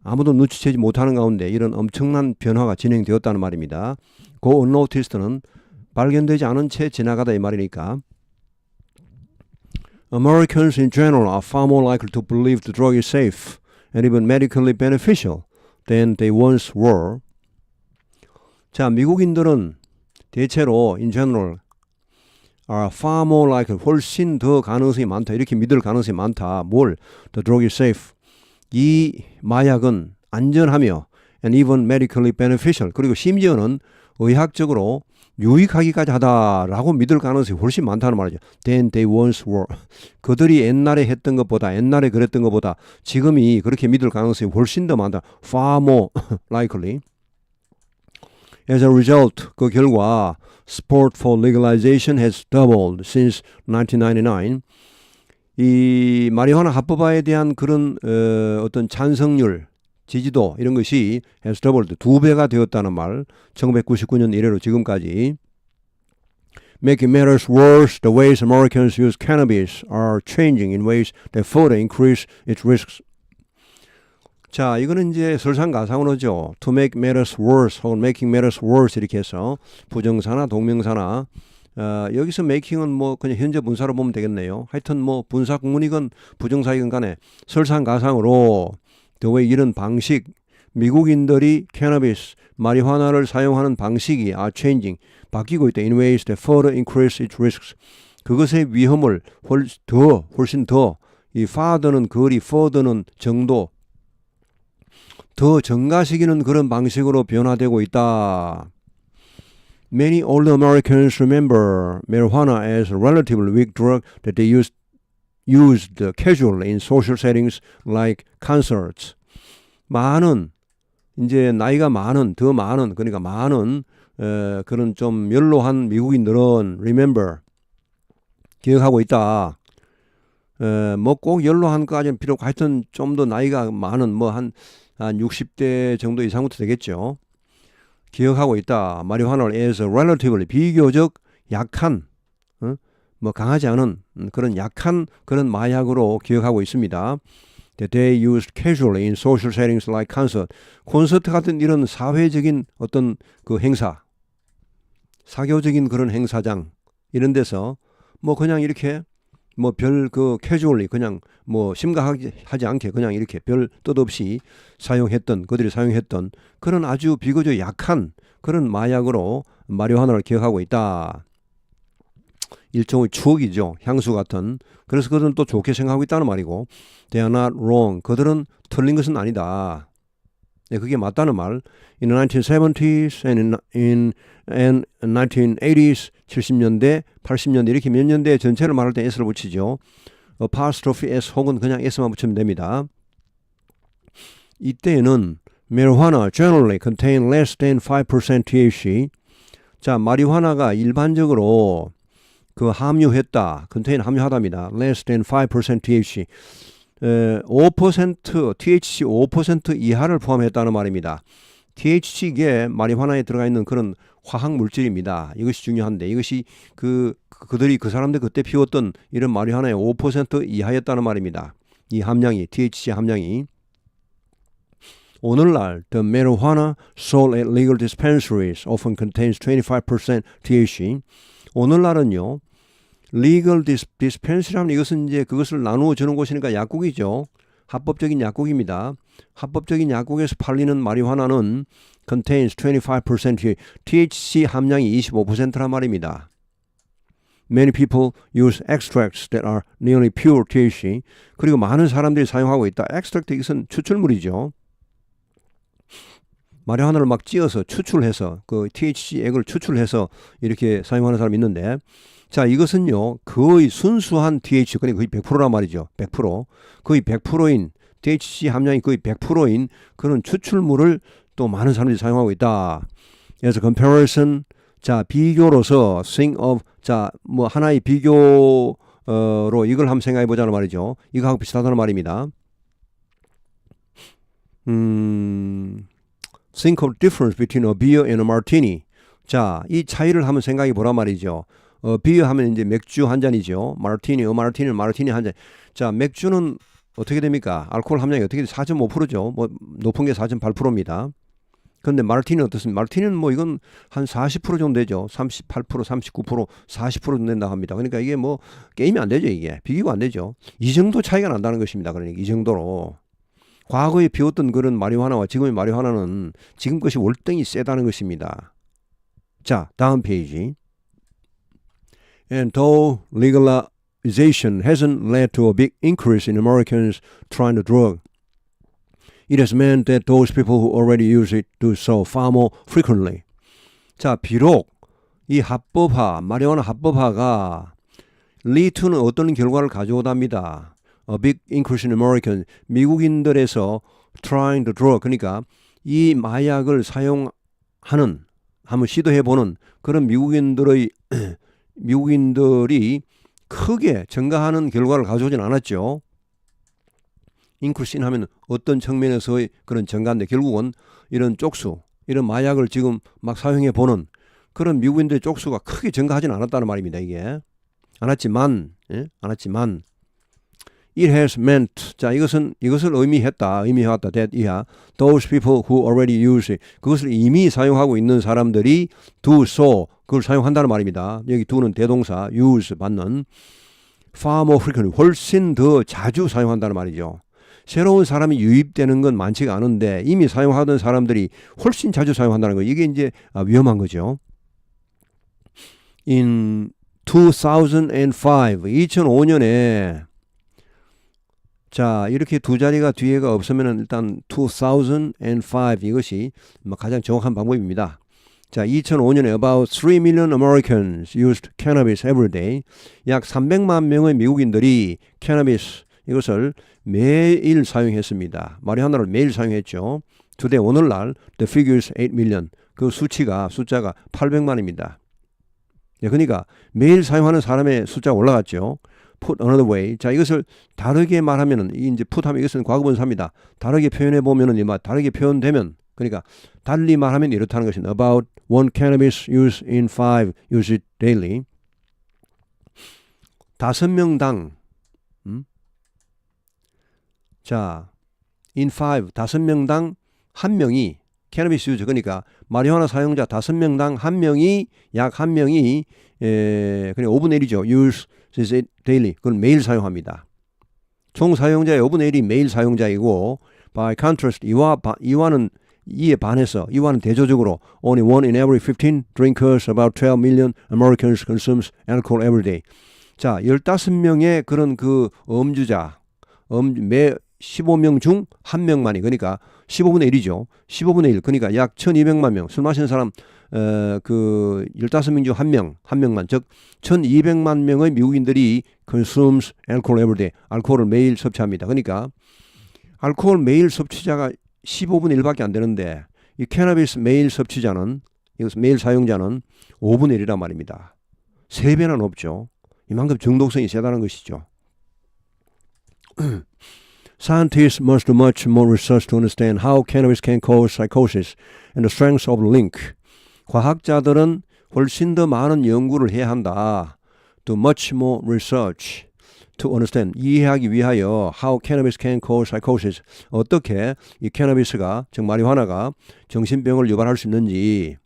A: 아무도 눈치채지 못하는 가운데 이런 엄청난 변화가 진행되었다는 말입니다. go unnoticed는 발견되지 않은 채 지나가다 이 말이니까. Americans in general are far more likely to believe the drug is safe and even medically beneficial than they once were. 자, 미국인들은 대체로 in general are far more likely, 훨씬 더 가능성이 많다. 이렇게 믿을 가능성이 많다. 뭘? The drug is safe. 이 마약은 안전하며 and even medically beneficial. 그리고 심지어는 의학적으로 유익하기까지 하다라고 믿을 가능성이 훨씬 많다는 말이죠. Than they once were. 그들이 옛날에 했던 것보다, 옛날에 그랬던 것보다 지금이 그렇게 믿을 가능성이 훨씬 더 많다. Far more likely. As a result, 그 결과 support for legalization has doubled since 1999. 이 마리화나 합법화에 대한 그런 어떤 찬성률, 지지도 이런 것이 has doubled, 2배가 되었다는 말. 1999년 이래로 지금까지. Making matters worse, the ways Americans use cannabis are changing in ways that further increase its risks. 자, 이거는 이제 설상가상으로죠. To make matters worse 혹은 making matters worse 이렇게 해서 부정사나 동명사나 여기서 making은 뭐 그냥 현재 분사로 보면 되겠네요. 하여튼 뭐 분사 구문이건 부정사이건 간에 설상가상으로 the way 이런 방식, 미국인들이 캐나비스, 마리화나를 사용하는 방식이 are changing, 바뀌고 있다. In ways that further increase its risks. 그것의 위험을 훨씬 더, 이 farther는 거리, further는 정도, 더 증가시키는 그런 방식으로 변화되고 있다. Many older Americans remember marijuana as a relatively weak drug that they used casually in social settings like concerts. 많은 이제 나이가 많은, 더 많은, 그러니까 많은 그런 좀 연로한 미국인들은 remember, 기억하고 있다. 뭐 꼭 연로한까지는 필요 없고 하여튼 좀 더 나이가 많은 뭐 한 60대 정도 이상부터 되겠죠. 기억하고 있다. 마리화나를 as a relatively, 비교적 약한, 뭐 강하지 않은 그런 약한 그런 마약으로 기억하고 있습니다. That they used casually in social settings like concert. 콘서트 같은 이런 사회적인 어떤 그 행사, 사교적인 그런 행사장 이런 데서 뭐 그냥 이렇게 뭐 별 그 casually 그냥 뭐 심각하지 않게 그냥 이렇게 별 뜻 없이 그들이 사용했던 그런 아주 비교적 약한 그런 마약으로 마리화나를 기억하고 있다. 일종의 추억이죠. 향수 같은. 그래서 그들은 또 좋게 생각하고 있다는 말이고 they are not wrong. 그들은 틀린 것은 아니다. 네, 그게 맞다는 말. In the 1970s and 1980s 70년대, 80년대 이렇게 몇 년대 전체를 말할 때 s를 붙이죠. apostrophe s 혹은 그냥 s만 붙이면 됩니다. 이때에는 marijuana generally contain less than 5% THC. 자, 마리화나가 일반적으로 그 함유했다. contain 함유하답니다. less than 5% THC. 5% THC 5% 이하를 포함했다는 말입니다. THC에 마리화나에 들어가 있는 그런 화학 물질입니다. 이것이 중요한데 이것이 그들이 그 사람들 그때 피웠던 이런 마리화나의 5% 이하였다는 말입니다. 이 함량이 THC 함량이 오늘날 the marijuana sold at legal dispensaries often contains 25% THC. 오늘날은요. legal dispensary라면 이것은 이제 그것을 나누어 주는 곳이니까 약국이죠. 합법적인 약국입니다. 합법적인 약국에서 팔리는 마리화나는 contains 25% THC 함량이 25%란 말입니다. Many people use extracts that are nearly pure THC. 그리고 많은 사람들이 사용하고 있다. extract 이것은 추출물이죠. 마리화나를 막 찧어서 추출해서 그 THC액을 추출해서 이렇게 사용하는 사람이 있는데 자 이것은요 거의 순수한 THC 그러니까 거의 100%란 말이죠. 100% 거의 100%인 THC 함량이 거의 100%인 그런 추출물을 또 많은 사람들이 사용하고 있다. 그래서 comparison 자 비교로서 think of 자 뭐 하나의 비교로 이걸 한번 생각해 보자는 말이죠. 이거하고 비슷하다는 말입니다. Think of difference between a beer and a martini. 자, 이 차이를 한번 생각해 보란 말이죠. 비어 하면 이제 맥주 한 잔이죠. 마르티니는 마르티니 한 잔. 자, 맥주는 어떻게 됩니까? 알코올 함량이 어떻게 4.5%죠. 뭐 높은 게 4.8%입니다. 그런데 마르티니는 어떻습니까? 마르티니는 뭐 이건 한 40% 정도 되죠. 38%, 39%, 40% 정도 된다고 합니다. 그러니까 이게 뭐 게임이 안 되죠, 이게. 비교가 안 되죠. 이 정도 차이가 난다는 것입니다. 그러니까 이 정도로. 과거에 피웠던 그런 마리화나와 지금의 마리화나는 지금 것이 월등히 세다는 것입니다. 자, 다음 페이지. And though legalization hasn't led to a big increase in Americans trying the drug, it has meant that those people who already use it do so far more frequently. 자, 비록 이 합법화, 마리화나 합법화가 lead to는 어떤 결과를 가져오답니다. A big increase in Americans. 미국인들에서 trying the drug. 그러니까 이 마약을 사용하는, 한번 시도해보는 그런 미국인들이 크게 증가하는 결과를 가져오진 않았죠. increase 하면 어떤 측면에서의 그런 증가인데 결국은 이런 쪽수, 이런 마약을 지금 막 사용해보는 그런 미국인들의 쪽수가 크게 증가하진 않았다는 말입니다. 이게. 않았지만 It has meant 자 이것을 의미해왔다 that 이하 those people who already use it 그것을 이미 사용하고 있는 사람들이 do so 그걸 사용한다는 말입니다. 여기 do는 대동사 use 받는 far more frequently 훨씬 더 자주 사용한다는 말이죠. 새로운 사람이 유입되는 건 많지가 않은데 이미 사용하던 사람들이 훨씬 자주 사용한다는 거 이게 이제 위험한 거죠. In 2005년에 자 이렇게 두 자리가 뒤에가 없으면 일단 2005 이것이 가장 정확한 방법입니다. 자 2005년에 about 3 million Americans used cannabis every day. 약 300만 명의 미국인들이 캐나비스 이것을 매일 사용했습니다. 마리화나를 매일 사용했죠. today 오늘날 the figure is 8 million. 그 숫자가 800만입니다. 그러니까 매일 사용하는 사람의 숫자가 올라갔죠. Put another way. 자, 이것을 다르게 말하면은, 이제 put 하면 이것은 과거분사입니다. 다르게 표현해 보면은, 다르게 표현되면, 그러니까 달리 말하면 이렇다는 것입니다. About one cannabis use in 5 use it daily. 5명당, 자, in 5, 5명당 1명이 캐나비스 유저 그러니까 마리화나 사용자 5명당 1명이 약 1명이 그냥 5분의 1이죠. use it daily. 그건 매일 사용합니다. 총 사용자의 5분의 1이 매일 사용자이고 by contrast 이와는 이에 반해서 이와는 대조적으로 only 1 in every 15 drinkers, about 12 million Americans consumes alcohol every day. 자, 15명의 그런 그 음주자, 매 15명 중 1명만이, 그러니까 15분의 1이죠. 15분의 1, 그러니까 약 1200만 명, 술 마시는 사람 그 15명 중 1명만, 즉 1200만 명의 미국인들이 consumes alcohol every day, 알코올을 매일 섭취합니다. 그러니까 알코올 매일 섭취자가 15분의 1밖에 안 되는데 이 캐나비스 매일 섭취자는, 이것은 매일 사용자는 5분의 1이란 말입니다. 3배나 높죠. 이만큼 중독성이 세다는 것이죠. Scientists must do much more research to understand how cannabis can cause psychosis and the strength of the link. 과학자들은 훨씬 더 많은 연구를 해야 한다. Do much more research to understand. 이해하기 위하여 how cannabis can cause psychosis. 어떻게 이 캐나비스가, 즉 마리화나가 정신병을 유발할 수 있는지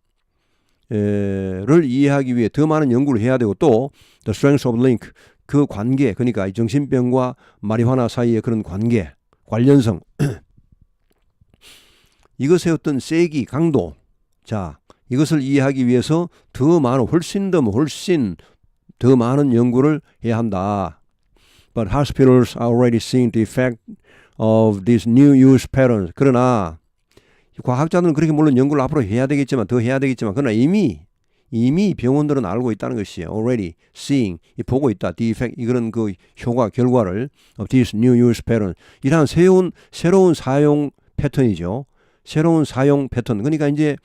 A: 를 이해하기 위해 더 많은 연구를 해야 되고, 또 the strength of the link, 그 관계, 그러니까 이 정신병과 마리화나 사이의 그런 관계, 관련성, 이것의 어떤 세기, 강도, 자, 이것을 이해하기 위해서 더 많은, 훨씬 더 많은 연구를 해야 한다. But hospitals are already seeing the effect of these new use patterns. 그러나 과학자들은 그렇게 물론 연구를 앞으로 해야 되겠지만, 더 해야 되겠지만, 그러나 이미 병원들은 알고 있다는 것이에요. Already seeing, 보고 있다. The effect, 이거는 그 효과, 결과를 of this new use pattern. 이러한 새로운 사용 패턴이죠. 새로운 사용 패턴. 그러니까 이제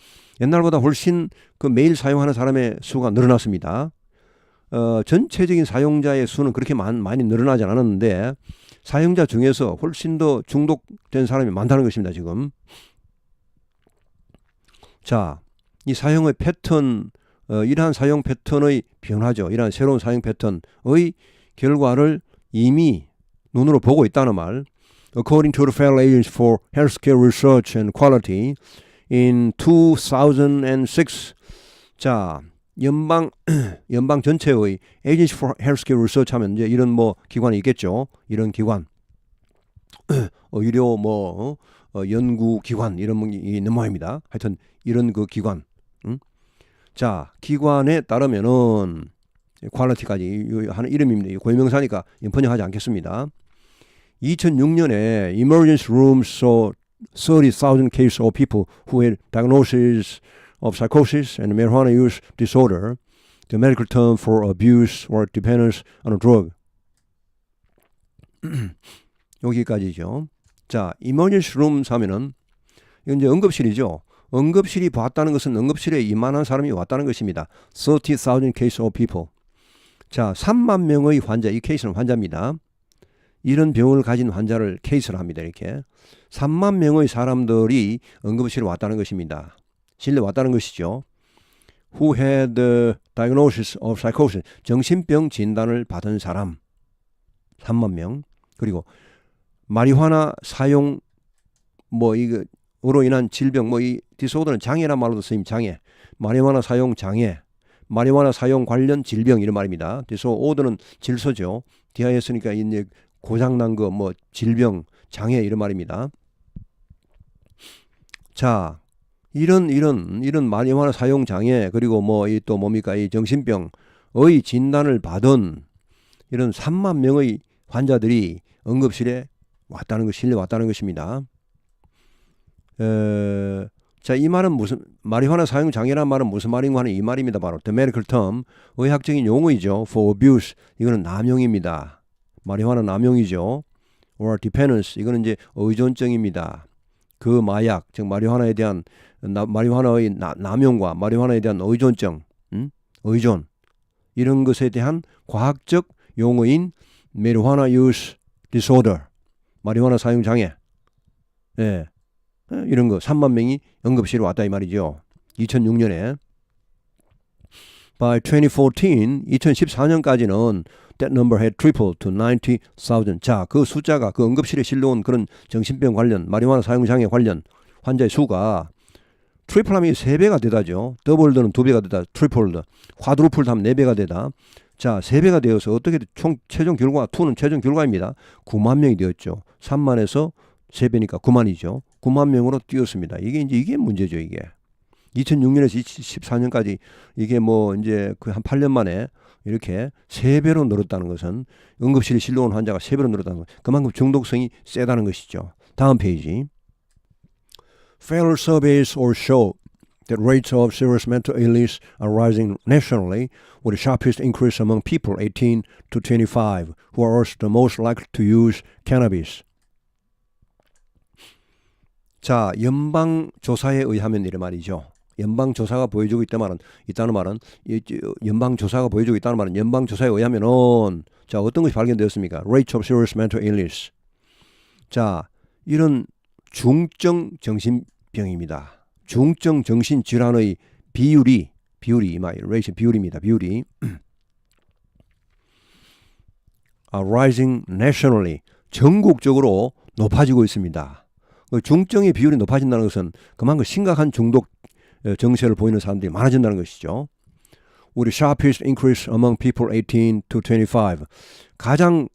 A: 옛날보다 훨씬 그 매일 사용하는 사람의 수가 늘어났습니다. 전체적인 사용자의 수는 그렇게 많이 늘어나지 않았는데 사용자 중에서 훨씬 더 중독된 사람이 많다는 것입니다. 지금. 자, 이 사용의 패턴, 이러한 사용 패턴의 변화죠. 이러한 새로운 사용 패턴의 결과를 이미 눈으로 보고 있다는 말. According to the Federal Agency for Healthcare Research and Quality, in 2006, 자, 연방 전체의 Agency for Healthcare Research 하면 이제 이런 뭐 기관이 있겠죠. 이런 기관, 의료 연구 기관 이런 게 있는 모양입니다. 하여튼 이런 그 기관. 자, 기관에 따르면은 퀄리티까지 하는 이름입니다. 고유명사니까 번역하지 않겠습니다. 2006년에 emergency rooms saw 30,000 cases of people who had diagnosis of psychosis and marijuana use disorder, the medical term for abuse or dependence on a drug. 여기까지죠. 자, emergency rooms 하면은 이건 이제 응급실이죠. 응급실이 봤다는 것은 응급실에 이만한 사람이 왔다는 것입니다. 30,000 cases of people. 자, 3만 명의 환자, 이 케이스는 환자입니다. 이런 병을 가진 환자를 케이스를 합니다. 이렇게 3만 명의 사람들이 응급실에 왔다는 것입니다. 실내 왔다는 것이죠. Who had the diagnosis of psychosis. 정신병 진단을 받은 사람 3만 명. 그리고 마리화나 사용 이거로 인한 질병, 이 디소더는 장애란 말로도 쓰임, 장애. 마리화나 사용 장애, 마리화나 사용 관련 질병 이런 말입니다. 디소더는 질서죠. 디하에 쓰니까 이제 고장난 거, 질병, 장애 이런 말입니다. 자, 이런 마리화나 사용 장애, 그리고 이 또 뭡니까, 이 정신병의 진단을 받은 이런 3만 명의 환자들이 응급실에 왔다는 것, 실려 왔다는 것입니다. 자, 이 말은 마리화나 사용 장애라는 말은 무슨 말인가 하는 이 말입니다. 바로 the medical term, 의학적인 용어이죠. for abuse, 이거는 남용입니다. 마리화나 남용이죠. or dependence, 이거는 이제 의존증입니다. 그 마약, 즉 마리화나에 대한 마리화나의 남용과 마리화나에 대한 의존증, 의존, 이런 것에 대한 과학적 용어인 marijuana use disorder, 마리화나 사용 장애, 이런 거 3만 명이 응급실에 왔다 이 말이죠. 2006년에. By 2014, 2014년까지는 that number had tripled to 90,000. 자, 그 숫자가, 그 응급실에 실려온 그런 정신병 관련, 마리화나 사용 장애 관련 환자의 수가 트리플하면 3배가 되다죠. 더블드는 2배가 되다. 트리플드. 쿼드루플드 하면 4배가 되다. 자, 3배가 되어서 어떻게 최종 결과, 2는 최종 결과입니다. 9만 명이 되었죠. 3만에서 3배니까 9만이죠. 9만 명으로 뛰었습니다. 이게 문제죠, 이게. 2006년에서 2014년까지 이게 뭐 이제 그 한 8년 만에 이렇게 3배로 늘었다는 것은 응급실에 실려온 환자가 3배로 늘었다는 것, 그만큼 중독성이 세다는 것이죠. 다음 페이지. Failure surveys or show that rates of serious mental illness are rising nationally, with the sharpest increase among people 18 to 25, who are also the most likely to use cannabis. 자, 연방조사에 의하면 이래 말이죠. 연방조사가 보여주고 있다는 말은 연방조사가 보여주고 있다는 말은 연방조사에 의하면은 자, 어떤 것이 발견되었습니까? Rate of serious mental illness. 자, 이런 중증 정신병입니다. 중증 정신질환의 비율이 비율입니다. 비율이 rising nationally, 전국적으로 높아지고 있습니다. 중증의 비율이 높아진다는 것은 그만큼 심각한 중독 정세를 보이는 사람들이 많아진다는 것이죠. 우리 sharpest increase among people 18 to 25. 가장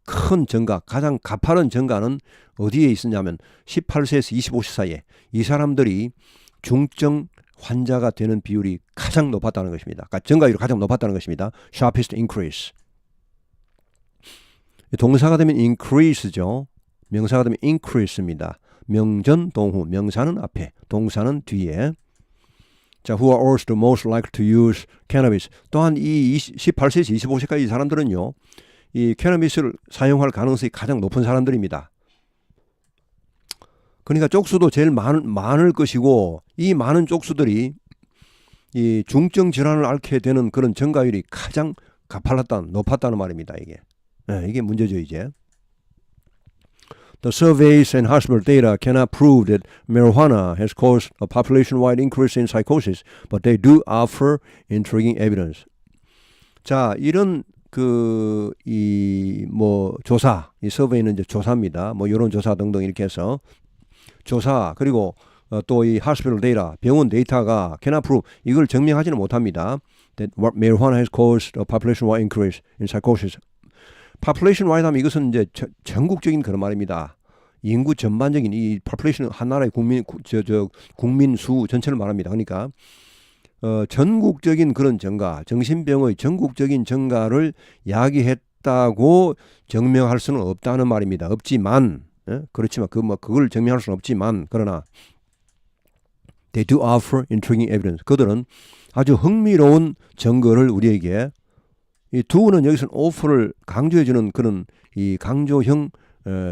A: 큰 증가, 가장 가파른 증가는 어디에 있었냐면 18세에서 25세 사이에 이 사람들이 중증 환자가 되는 비율이 가장 높았다는 것입니다. 그러니까 증가율이 가장 높았다는 것입니다. sharpest increase. 동사가 되면 increase죠. 명사가 되면 increase입니다. 명전 동후, 명사는 앞에, 동사는 뒤에. 자, who are also the most likely to use cannabis. 또한 이 18세에서 25세까지 이 사람들은요, 이 캐나비스를 사용할 가능성이 가장 높은 사람들입니다. 그러니까 쪽수도 제일 많을 것이고, 이 많은 쪽수들이 이 중증 질환을 앓게 되는 그런 증가율이 가장 높았다는 말입니다. 이게 문제죠, 이제. The surveys and hospital data cannot prove that marijuana has caused a population-wide increase in psychosis, but they do offer intriguing evidence. 자, 이런 조사, 이 서베이는 이제 조사입니다. 뭐 여론조사 등등 이렇게 해서 조사, 그리고 또 이 hospital data, 병원 데이터가 cannot prove, 이걸 증명하지는 못합니다. That marijuana has caused a population-wide increase in psychosis. population-wide 하면 이것은 이제 전국적인 그런 말입니다. 인구 전반적인 이 population, 한 나라의 국민 수 전체를 말합니다. 그러니까 전국적인 그런 증가, 정신병의 전국적인 증가를 야기했다고 증명할 수는 없다는 말입니다. 없지만, 그렇지만 그걸 증명할 수는 없지만, 그러나 they do offer intriguing evidence. 그들은 아주 흥미로운 증거를 우리에게, 이 do는 여기서는 offer를 강조해주는 그런 이 강조형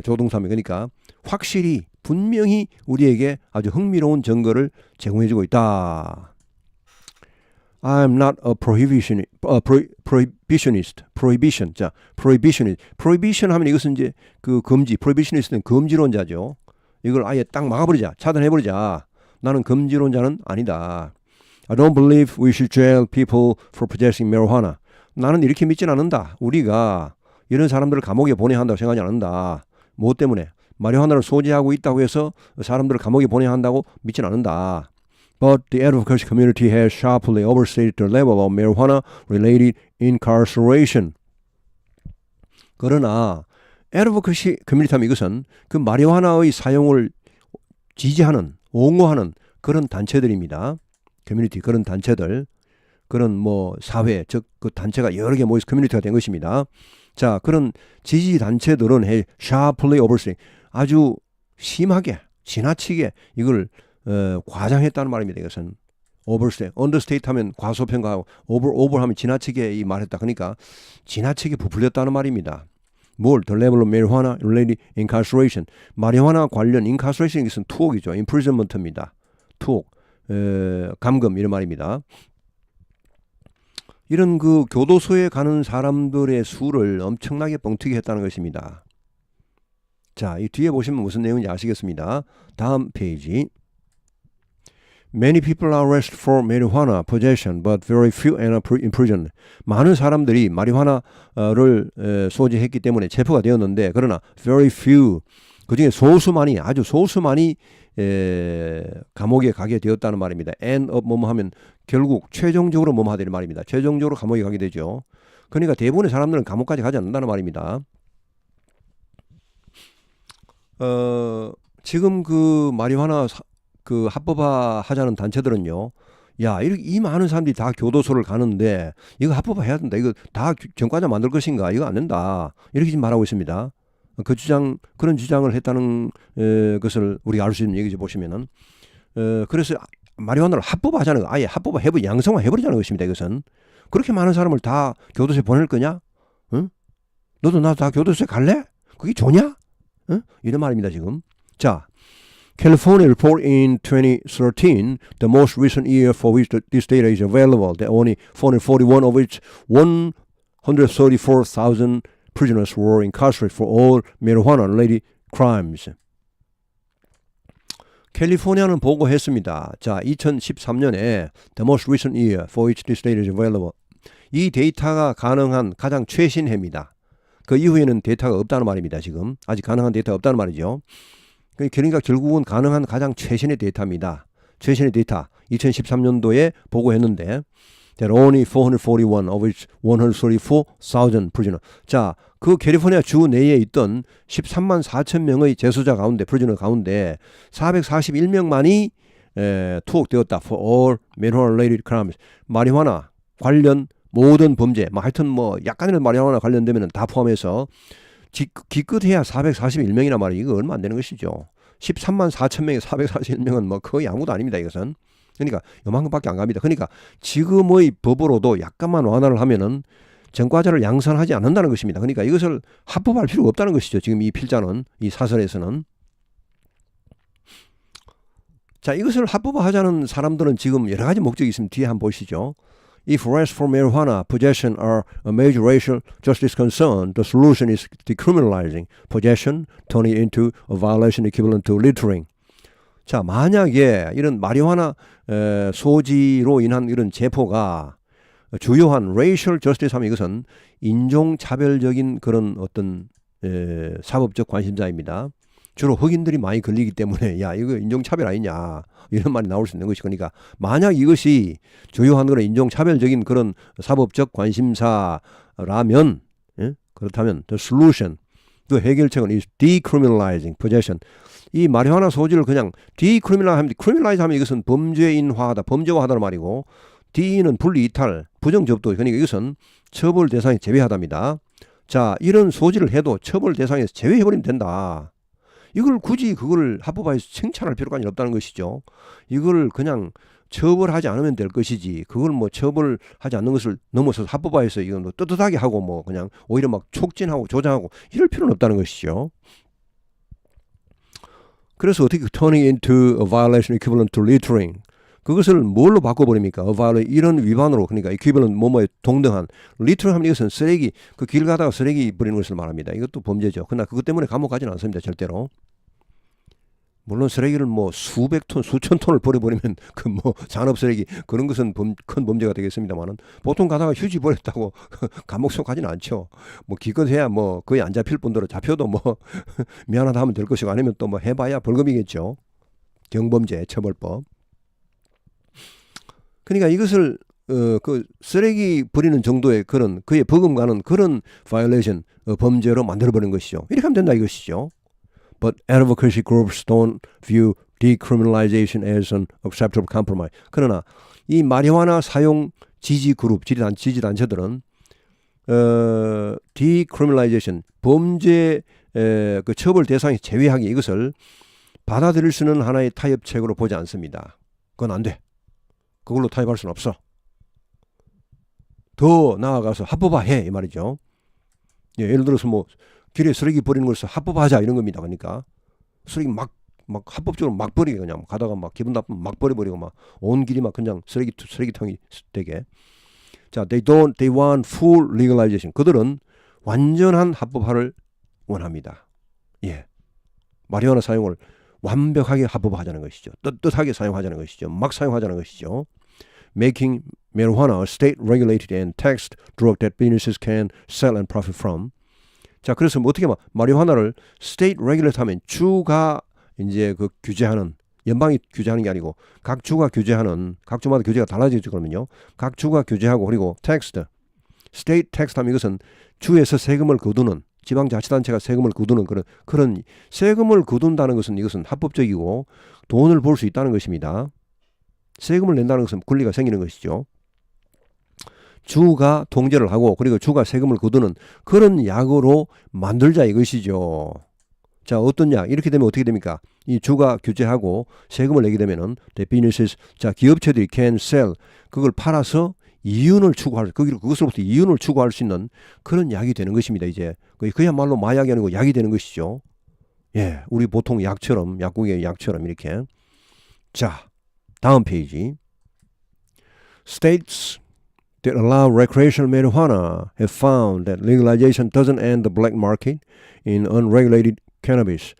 A: 조동사입니다. 그러니까 확실히 분명히 우리에게 아주 흥미로운 증거를 제공해주고 있다. I'm not a prohibitionist. prohibition. 자, prohibitionist. prohibition 하면 이것은 이제 그 금지, prohibitionist는 금지론자죠. 이걸 아예 딱 막아버리자, 차단해버리자. 나는 금지론자는 아니다. I don't believe we should jail people for possessing marijuana. 나는 이렇게 믿진 않는다. 우리가 이런 사람들을 감옥에 보내야 한다고 생각하지 않는다. 무엇 때문에? 마리화나를 소지하고 있다고 해서 사람들을 감옥에 보내야 한다고 믿진 않는다. But the advocacy community has sharply overstated the level of marijuana-related incarceration. 그러나 advocacy community 하면 이것은 그 마리화나의 사용을 지지하는, 옹호하는 그런 단체들입니다. 커뮤니티, 그런 단체들, 그런 뭐 사회, 즉 그 단체가 여러 개 모여서 커뮤니티가 된 것입니다. 자, 그런 지지 단체들은 sharply overstated, 아주 심하게, 지나치게 이걸 과장했다는 말입니다. 이것은 overstate, understate 하면 과소평가하고 over 하면 지나치게 이 말했다. 그러니까 지나치게 부풀렸다는 말입니다. 뭘? The level of marijuana related incarceration. 마리화나 관련 incarceration, 이것은 투옥이죠. imprisonment입니다. 투옥, 감금 이런 말입니다. 이런 그 교도소에 가는 사람들의 수를 엄청나게 뻥튀기 했다는 것입니다. 자, 이 뒤에 보시면 무슨 내용인지 아시겠습니다. 다음 페이지. Many people are arrested for marijuana possession, but very few are imprisoned. 많은 사람들이 마리화나를 소지했기 때문에 체포가 되었는데, 그러나 very few, 그중에 소수만이, 아주 소수만이 감옥에 가게 되었다는 말입니다. end up 뭐뭐 하면 결국 최종적으로 뭐뭐 하되는 말입니다. 최종적으로 감옥에 가게 되죠. 그러니까 대부분의 사람들은 감옥까지 가지 않는다는 말입니다. 지금 그 마리화나 그 합법화 하자는 단체들은요. 야, 이 많은 사람들이 다 교도소를 가는데 이거 합법화 해야 된다. 이거 다 전과자 만들 것인가? 이거 안 된다. 이렇게 지금 말하고 있습니다. 그런 주장을 했다는 것을 우리가 알 수 있는 얘기죠. 보시면은. 그래서 마리화나를 합법화하자는 거, 아예 양성화 해버리자는 것입니다. 이것은. 그렇게 많은 사람을 다 교도소에 보낼 거냐? 응? 너도 나도 다 교도소에 갈래? 그게 좋냐? 응? 이런 말입니다, 지금. 자, California report in 2013, the most recent year for which this data is available, that only 441 of which 134,000 prisoners were incarcerated for all marijuana-related crimes. 캘리포니아는 보고했습니다. 자, 2013년에 the most recent year for which this data is available. 이 데이터가 가능한 가장 최신 해입니다. 그 이후에는 데이터가 없다는 말입니다. 지금 아직 가능한 데이터가 없다는 말이죠. 그러니까 결국은 가능한 가장 최신의 데이터입니다. 최신의 데이터 2013년도에 보고했는데 there are only 441 of which 134,000 prisoners. 자, 그 캘리포니아 주 내에 있던 13만 4천 명의 재소자 가운데 프리즈너 가운데 441명만이 투옥되었다. For all marijuana-related crimes. 마리화나 관련 모든 범죄, 하여튼 약간이라도 마리화나 관련되면 다 포함해서 기껏해야 441명이나 말이에요. 이거 얼마 안 되는 것이죠. 13만 4천 명에 441명은 거의 아무것도 아닙니다. 이것은. 그러니까 요만큼밖에 안 갑니다. 그러니까 지금의 법으로도 약간만 완화를 하면은 전과자를 양산하지 않는다는 것입니다. 그러니까 이것을 합법할 필요가 없다는 것이죠. 지금 이 필자는, 이 사설에서는. 자, 이것을 합법화하자는 사람들은 지금 여러 가지 목적이 있습니다. 뒤에 한번 보시죠. If arrests for marijuana possession are a major racial justice concern, the solution is decriminalizing possession, turning it into a violation equivalent to littering. 자, 만약에 이런 마리화나 소지로 인한 이런 체포가 주요한 racial justice 하면 이것은 인종차별적인 그런 어떤 사법적 관심사입니다. 주로 흑인들이 많이 걸리기 때문에 야, 이거 인종차별 아니냐 이런 말이 나올 수 있는 것이. 그러니까 만약 이것이 주요한 그런 인종차별적인 그런 사법적 관심사라면 그렇다면 the solution, 그 해결책은 is decriminalizing possession. 이 마리화나 소지를 그냥 decriminalize 하면 이것은 범죄인화하다, 범죄화하다는 말이고, D는 분리 이탈, 부정접도. 그러니까 이것은 처벌 대상에 제외하답니다. 자, 이런 소지를 해도 처벌 대상에서 제외해버리면 된다. 이걸 굳이 그걸 합법화해서 칭찬할 필요가 없다는 것이죠. 이걸 그냥 처벌하지 않으면 될 것이지, 그걸 처벌하지 않는 것을 넘어서 합법화해서 이건 떳떳하게 하고 그냥 오히려 촉진하고 조장하고 이럴 필요는 없다는 것이죠. 그래서 어떻게 turning into a violation equivalent to littering, 그것을 뭘로 바꿔버립니까? 이런 위반으로, 그러니까 equivalent 뭐뭐에 동등한. littering 하면 이것은 쓰레기, 그 길 가다가 쓰레기 버리는 것을 말합니다. 이것도 범죄죠. 그러나 그것 때문에 감옥 가지는 않습니다. 절대로. 물론 쓰레기를 수백 톤, 수천 톤을 버려버리면 산업 쓰레기 그런 것은 큰 범죄가 되겠습니다만은, 보통 가다가 휴지 버렸다고 감옥 속 가지는 않죠. 기껏해야 거의 안 잡힐 뿐더러 잡혀도 미안하다 하면 될 것이고, 아니면 또 해봐야 벌금이겠죠. 경범죄 처벌법. 그러니까 이것을 그 쓰레기 버리는 정도의 그런 그에 버금가는 그런 violation 범죄로 만들어버리는 것이죠. 이렇게 하면 된다 이것이죠. But advocacy groups don't view decriminalization as an acceptable compromise. 그러나 이 마리화나 사용 지지 그룹, 지지 단체들은 decriminalization, 범죄 그 처벌 대상에 제외하기, 이것을 받아들일 수 있는 하나의 타협책으로 보지 않습니다. 그건 안 돼. 그걸로 타협할 수는 없어. 더 나아가서 합법화해, 이 말이죠. 예, 예를 들어서 길에 쓰레기 버리는 것을 합법화하자 이런 겁니다. 그러니까 쓰레기 막 합법적으로 막 버리게, 그냥 가다가 기분 나쁘면 막 버려버리고 온 길이 그냥 쓰레기통이 되게. 자, they want full legalization. 그들은 완전한 합법화를 원합니다. 예, 마리화나 사용을 완벽하게 합법화하자는 것이죠. 떳떳하게 사용하자는 것이죠. 막 사용하자는 것이죠. Making marijuana a state-regulated and taxed drug that businesses can sell and profit from. 자, 그래서 어떻게 마리화나를 state-regulated 하면 주가 이제 그 규제하는, 연방이 규제하는 게 아니고 각 주가 규제하는, 각 주마다 규제가 달라지죠. 그러면요, 각 주가 규제하고, 그리고 taxed, state tax 하면 이것은 주에서 세금을 거두는, 지방자치단체가 세금을 거두는 그런 세금을 거둔다는 것은 이것은 합법적이고 돈을 벌 수 있다는 것입니다. 세금을 낸다는 것은 권리가 생기는 것이죠. 주가 통제를 하고 그리고 주가 세금을 거두는 그런 약으로 만들자 이것이죠. 자, 어떤 약? 이렇게 되면 어떻게 됩니까? 이 주가 규제하고 세금을 내게 되면은 the businesses, 자, 기업체들이 can sell, 그걸 팔아서 이윤을 추구할, 그것으로부터 이윤을 추구할 수 있는 그런 약이 되는 것입니다. 이제 그야말로 마약이 아니고 약이 되는 것이죠. 예, 우리 보통 약처럼, 약국의 약처럼 이렇게. 자, 다음 페이지. States that allow recreational marijuana have found that legalization doesn't end the black market in unregulated cannabis.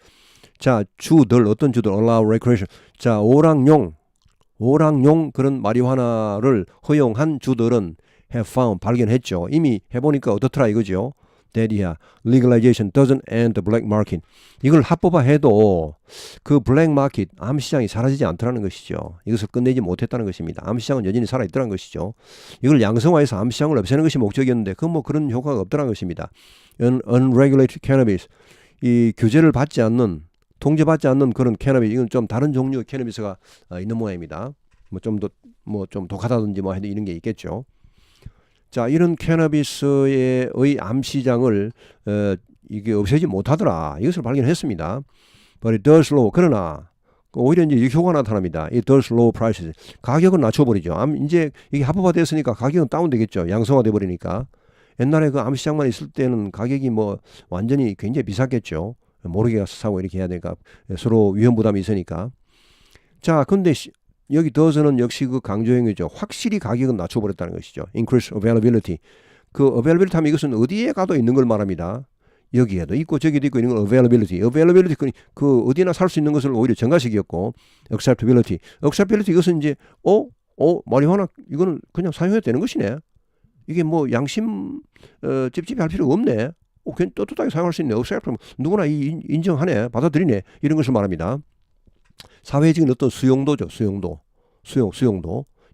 A: 자, 주들, 어떤 주들 allow recreation. 자, 오락용 그런 마리화나를 허용한 주들은 have found, 발견했죠. 이미 해보니까 어떻더라 이거죠. That yeah, legalization doesn't end the black market. 이걸 합법화해도 그 블랙 마켓, 암시장이 사라지지 않더라는 것이죠. 이것을 끝내지 못했다는 것입니다. 암시장은 여전히 살아있더라는 것이죠. 이걸 양성화해서 암시장을 없애는 것이 목적이었는데 그런 효과가 없더라는 것입니다. Unregulated cannabis, 이 규제를 받지 않는, 통제받지 않는 그런 캐너비스, 이건 좀 다른 종류의 캐너비스가 있는 모양입니다. 좀 독하다든지 이런 게 있겠죠. 자, 이런 캐너비스의 암시장을 이게 없애지 못하더라. 이것을 발견했습니다. But it does low. 그러나 오히려 이제 효과가 나타납니다. It does low prices. 가격은 낮춰버리죠. 이제 이게 합법화됐으니까 가격은 다운되겠죠. 양성화돼 버리니까. 옛날에 그 암시장만 있을 때는 가격이 완전히 굉장히 비쌌겠죠. 모르게 가서 사고 이렇게 해야 되니까 서로 위험 부담이 있으니까. 자, 근데 여기 더서는 역시 그 강조형이죠. 확실히 가격은 낮춰버렸다는 것이죠. Increase availability. 그 availability 하면 이것은 어디에 가도 있는 걸 말합니다. 여기에도 있고 저기도 있고 있는 걸 availability. availability 그 어디나 살 수 있는 것을 오히려 증가시켰고 acceptability. acceptability 이것은 이제 마리화나 이거는 그냥 사용해도 되는 것이네. 이게 양심 찝찝할 필요가 없네. 그냥 떳떳하게 사용할 수 있네. 누구나 인정하네. 받아들이네. 이런 것을 말합니다. 사회적인 어떤 수용도죠. 수용도.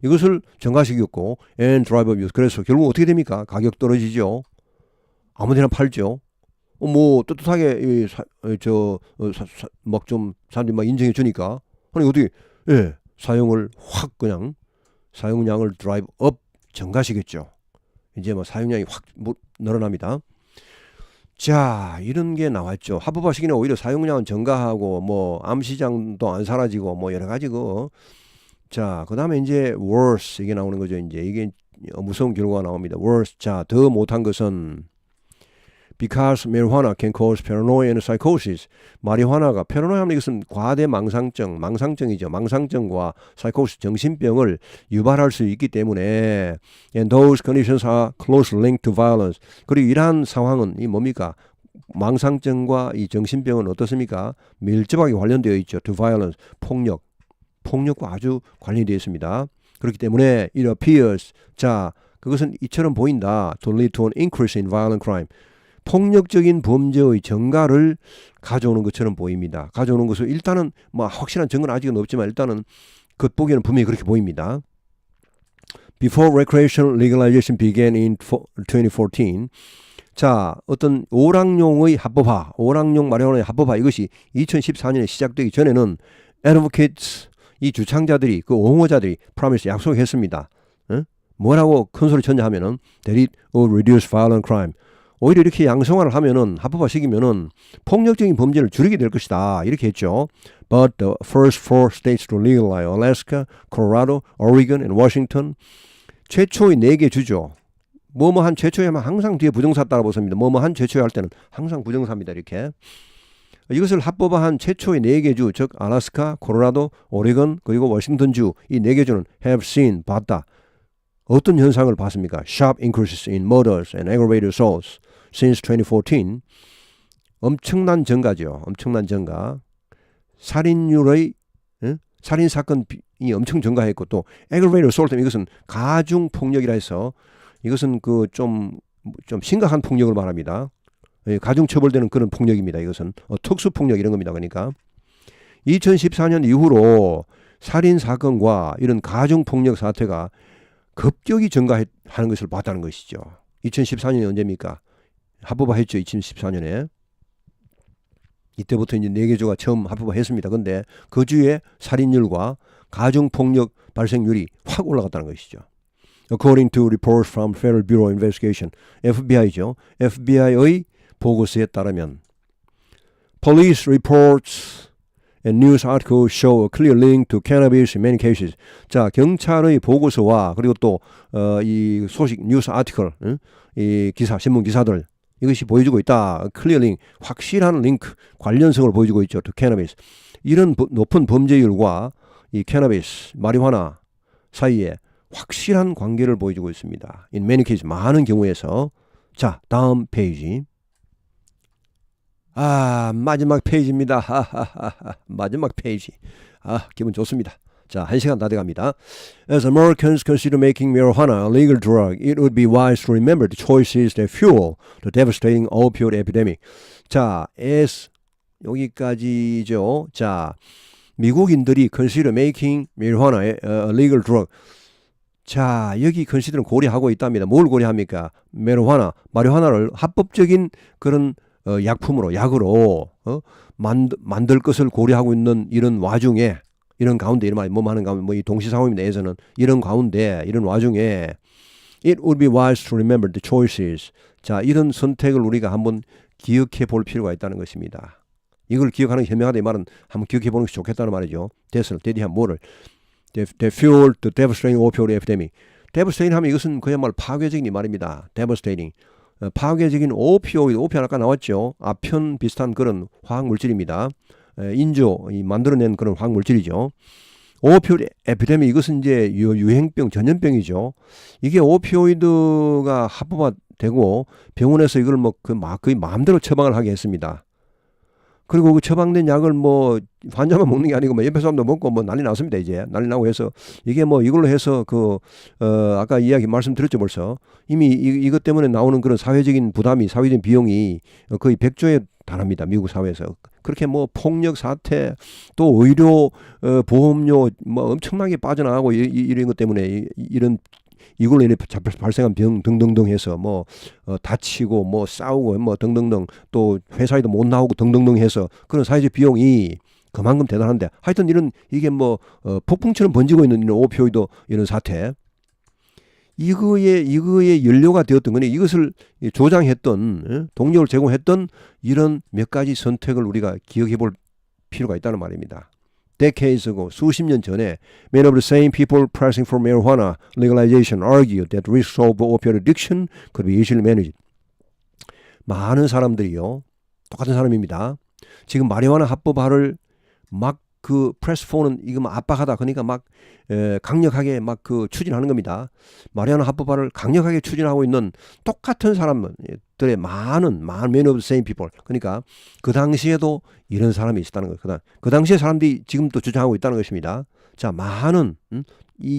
A: 이것을 증가시켰고 and drive up use. 그래서 결국 어떻게 됩니까? 가격 떨어지죠. 아무데나 팔죠. 떳떳하게 좀 사람들이 인정해 주니까 아니 어떻게 사용을 확 그냥 사용량을 drive up 증가시켰죠. 이제 사용량이 확 늘어납니다. 자, 이런 게 나왔죠. 합법화 시기는 오히려 사용량은 증가하고 암시장도 안 사라지고 여러 가지 자, 그다음에 이제 worse 이게 나오는 거죠. 이제 이게 무서운 결과가 나옵니다. worse. 자, 더 못한 것은 because marijuana can cause paranoia and psychosis. 마리화나가 paranoia 하면 이것은 과대 망상증이죠. 망상증과 psychosis 정신병을 유발할 수 있기 때문에 and those conditions are closely linked to violence. 그리고 이러한 상황은 이 뭡니까? 망상증과 이 정신병은 어떻습니까? 밀접하게 관련되어 있죠. to violence, 폭력과 아주 관련이 되어 있습니다. 그렇기 때문에 it appears, 자, 그것은 이처럼 보인다. to lead to an increase in violent crime. 폭력적인 범죄의 증가를 가져오는 것처럼 보입니다. 가져오는 것은 일단은 확실한 증거는 아직은 없지만 일단은 겉보기에는 분명히 그렇게 보입니다. Before recreational legalization began in 2014, 자, 어떤 오락용의 합법화, 오락용 마리화나의 합법화 이것이 2014년에 시작되기 전에는 advocates, 이 주창자들이 그 옹호자들이 promise 약속했습니다. 뭐라고 큰 소리 쳤냐 하면은 that it will reduce violent crime. 오히려 이렇게 양성화를 하면은 합법화 시키면은 폭력적인 범죄를 줄이게 될 것이다. 이렇게 했죠. But the first four states to legalize, Alaska, Colorado, Oregon, and Washington. 최초의 4개 주죠. 뭐뭐한 최초에 하면 항상 뒤에 부정사 따라 붙습니다. 뭐뭐한 최초에 할 때는 항상 부정사입니다. 이렇게. 이것을 합법화한 최초의 4개 주, 즉 알래스카, 콜로라도, 오레건, 그리고 워싱턴주 이 4개 주는 have seen, 봤다. 어떤 현상을 봤습니까? Sharp increases in murders and aggravated assaults since 2014. 엄청난 증가죠. 엄청난 증가. 살인율의 살인 사건이 엄청 증가했고 또 aggravated assault 이것은 가중 폭력이라 해서 이것은 좀 심각한 폭력을 말합니다. 가중 처벌되는 그런 폭력입니다. 이것은 특수 폭력 이런 겁니다. 그러니까 2014년 이후로 살인 사건과 이런 가중 폭력 사태가 급격히 증가하는 것을 봤다는 것이죠. 2014년이 언제입니까? 합법화했죠. 2014년에. 이때부터 이제 4개 주가 처음 합법화했습니다. 근데 그 주에 살인율과 가정폭력 발생률이 확 올라갔다는 것이죠. According to reports from Federal Bureau of Investigation, FBI죠. FBI의 보고서에 따르면 Police reports and news articles show a clear link to cannabis in many cases. 자, 경찰의 보고서와 그리고 또 이 소식 뉴스 아티클, 이 기사, 신문 기사들 이것이 보여주고 있다. 클리어 링크, 확실한 링크, 관련성을 보여주고 있죠. to cannabis. 이런 높은 범죄율과 이 캐너비스, 마리화나 사이에 확실한 관계를 보여주고 있습니다. In many cases, 많은 경우에서. 자, 다음 페이지. 마지막 페이지입니다. 마지막 페이지. 기분 좋습니다. 자, 1시간 다 돼갑니다. As Americans consider making marijuana a legal drug, it would be wise to remember the choices that fuel the devastating opioid epidemic. 자, as 여기까지죠. 자, 미국인들이 consider making marijuana a legal drug. 자, 여기 consider는 고려하고 있답니다. 뭘 고려합니까? 마리화나를 합법적인 그런 약품으로, 약으로 만들 것을 고려하고 있는 이런 와중에, 이런 가운데, 이런 말, 하는 가운데, 이 동시상황 내에서는 이런 가운데, 이런 와중에 it would be wise to remember the choices. 자, 이런 선택을 우리가 한번 기억해 볼 필요가 있다는 것입니다. 이걸 기억하는 게 현명하다 이 말은 한번 기억해 보는 것이 좋겠다는 말이죠. 됐을 대디한 뭐를 they fueled the devastating opioid epidemic. devastating 하면 이것은 그야말로 파괴적인 이 말입니다. devastating. 파괴적인 오피오이드, 오피아 아까 나왔죠. 아편 비슷한 그런 화학 물질입니다. 인조 만들어낸 그런 화학 물질이죠. 오피오이드 에피데믹, 이것은 이제 유행병, 전염병이죠. 이게 오피오이드가 합법화되고 병원에서 이걸 거의 마음대로 처방을 하게 했습니다. 그리고 그 처방된 약을 환자만 먹는 게 아니고 옆에 사람도 먹고 난리 났습니다. 이제 난리 나고 해서 이게 이걸로 해서 아까 이야기 말씀드렸죠. 벌써 이미 이것 때문에 나오는 그런 사회적인 부담이, 사회적인 비용이 거의 100조에 달합니다. 미국 사회에서. 그렇게 폭력 사태, 또 의료 보험료 엄청나게 빠져나가고 이런 것 때문에 이걸로 인해 발생한 병 등등등 해서 다치고 싸우고 등등등, 또 회사에도 못 나오고 등등등 해서 그런 사회적 비용이 그만큼 대단한데, 하여튼 이게 폭풍처럼 번지고 있는 이런 오피오이드 이런 사태, 이거의 연료가 되었던 거니, 이것을 조장했던, 동력을 제공했던 이런 몇 가지 선택을 우리가 기억해 볼 필요가 있다는 말입니다. decades ago, 수십 년 전에, many of the same people pressing for marijuana legalization argued that risks of opioid addiction could be easily managed. 많은 사람들이요, 똑같은 사람입니다. 지금 마리화나 합법화를 프레스4는 이거 압박하다, 그러니까 강력하게 추진하는 겁니다. 마리화나 합법화를 강력하게 추진하고 있는 똑같은 사람들의 many of the same people. 그러니까 그 당시에도 이런 사람이 있었다는 거예요. 그 당시에 사람들이 지금도 주장하고 있다는 것입니다. 자,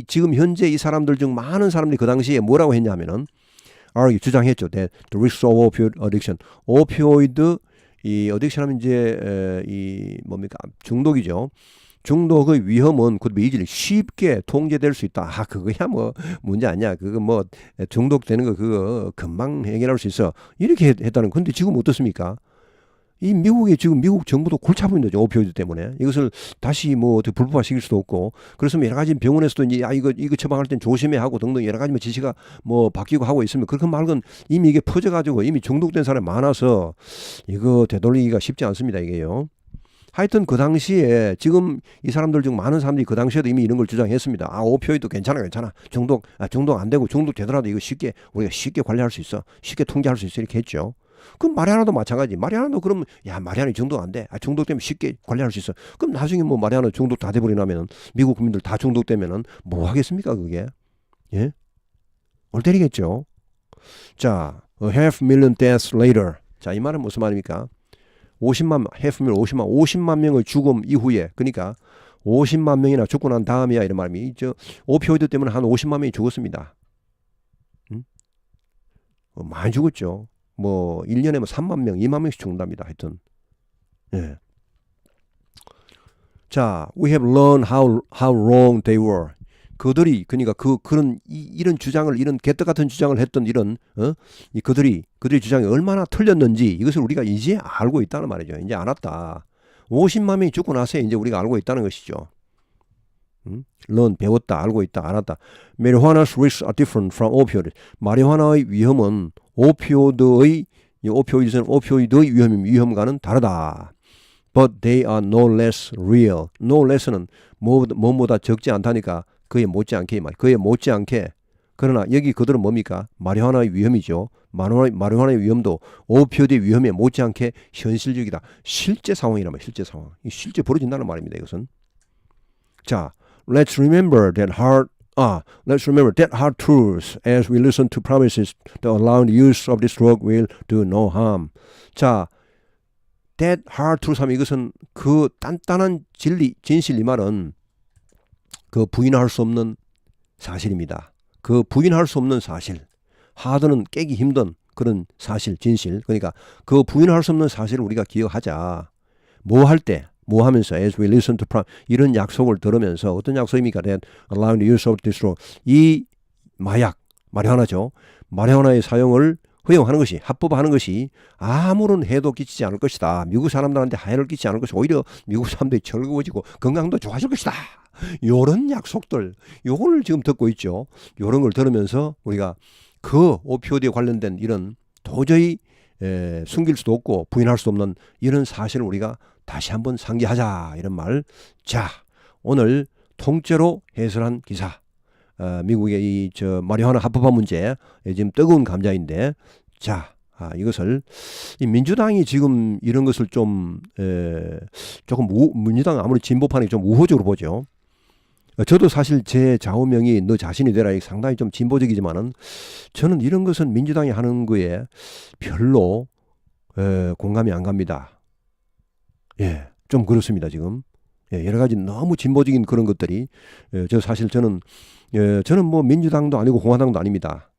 A: 지금 현재 이 사람들 중 많은 사람들이 그 당시에 뭐라고 했냐면은 주장했죠. That the risks of opioid addiction, 오피오이드 이 어딕션 하면 이제 중독이죠. 중독의 위험은 쉽게 통제될 수 있다. 그거야 문제 아니야. 그거 중독되는 거 그거 금방 해결할 수 있어. 이렇게 했다는. 근데 지금 어떻습니까? 미국 정부도 골치 아픈 거죠. 오피오이드 때문에. 이것을 다시 어떻게 불법화시킬 수도 없고. 그래서 여러 가지 병원에서도 이제 이거 처방할 땐 조심해야 하고 등등 여러 가지 지시가 바뀌고 하고 있으면, 그렇게 말건 이미 이게 퍼져가지고 이미 중독된 사람이 많아서 이거 되돌리기가 쉽지 않습니다. 이게요. 하여튼 그 당시에 지금 이 사람들 중 많은 사람들이 그 당시에도 이미 이런 걸 주장했습니다. 오피오이드 괜찮아. 중독 안 되고, 중독 되더라도 이거 우리가 쉽게 관리할 수 있어. 쉽게 통제할 수 있어. 이렇게 했죠. 그럼 마리화나도 마찬가지. 마리화나도 그럼 마리화나 중독 안 돼. 중독되면 쉽게 관리할 수 있어. 그럼 나중에 마리화나 중독 다 돼버리면, 미국 국민들 다 중독되면은 뭐 하겠습니까 그게? 예? 올 때리겠죠. 자, 500,000 deaths later. 자, 이 말은 무슨 말입니까? 50만 명의 죽음 이후에, 그러니까 50만 명이나 죽고 난 다음이야 이런 말입니다. 오피오이드 때문에 한 50만 명이 죽었습니다. 많이 죽었죠. 1년에 3만 명, 2만 명씩 죽는답니다. 하여튼. 예. 자, we have learned how wrong they were. 그들이 그러니까 그런 이런 주장을 이런 개떡 같은 주장을 했던 이런 이 그들이 주장이 얼마나 틀렸는지 이것을 우리가 이제 알고 있다는 말이죠. 이제 알았다. 50만 명이 죽고 나서 이제 우리가 알고 있다는 것이죠. 넌 배웠다, 알고 있다, 알았다. Marijuana's risks are different from opioids. 마리화나의 위험은 오피오이드의 위험과는 다르다. But they are no less real. No less는 뭐보다 적지 않다니까 그에 못지않게 이 말. 그에 못지않게. 그러나 여기 그들은 뭡니까? 마리화나의 위험이죠. 마리화나의 위험도 오피오이드의 위험에 못지않게 현실적이다. 실제 상황이란 말이에요. 실제 상황. 실제 벌어진다는 말입니다. 이것은. 자, let's remember that hard truths as we listen to promises that allow the use of this drug will do no harm. 자, that hard truth 하면 이것은 그 단단한 진실 이 말은 그 부인할 수 없는 사실입니다. 그 부인할 수 없는 사실. hard는 깨기 힘든 그런 사실, 진실. 그러니까 그 부인할 수 없는 사실을 우리가 기억하자. 뭐 할 때? 뭐 하면서 as we listen to 이런 약속을 들으면서 어떤 약속입니까? That allowing the use of this drug. 이 마약, 마리화나죠. 마리화나의 사용을 허용하는 것이 합법화하는 것이 아무런 해도 끼치지 않을 것이다. 미국 사람들한테 해를 끼치지 않을 것이고 오히려 미국 사람들이 즐거워지고 건강도 좋아질 것이다. 이런 약속들 요걸 지금 듣고 있죠. 이런 걸 들으면서 우리가 그 오피오이드에 관련된 이런 도저히 숨길 수도 없고 부인할 수 없는 이런 사실을 우리가 다시 한번 상기하자 이런 말. 자, 오늘 통째로 해설한 기사. 미국의 이 마리화나 합법화 문제 지금 뜨거운 감자인데, 자, 이것을 이 민주당이 지금 이런 것을 좀 조금 민주당 아무리 진보판이 좀 우호적으로 보죠. 저도 사실 제 좌우명이 너 자신이 되라 상당히 좀 진보적이지만은 저는 이런 것은 민주당이 하는 거에 별로 공감이 안 갑니다. 예, 좀 그렇습니다 지금. 예, 여러 가지 너무 진보적인 그런 것들이 저는 뭐 민주당도 아니고 공화당도 아닙니다.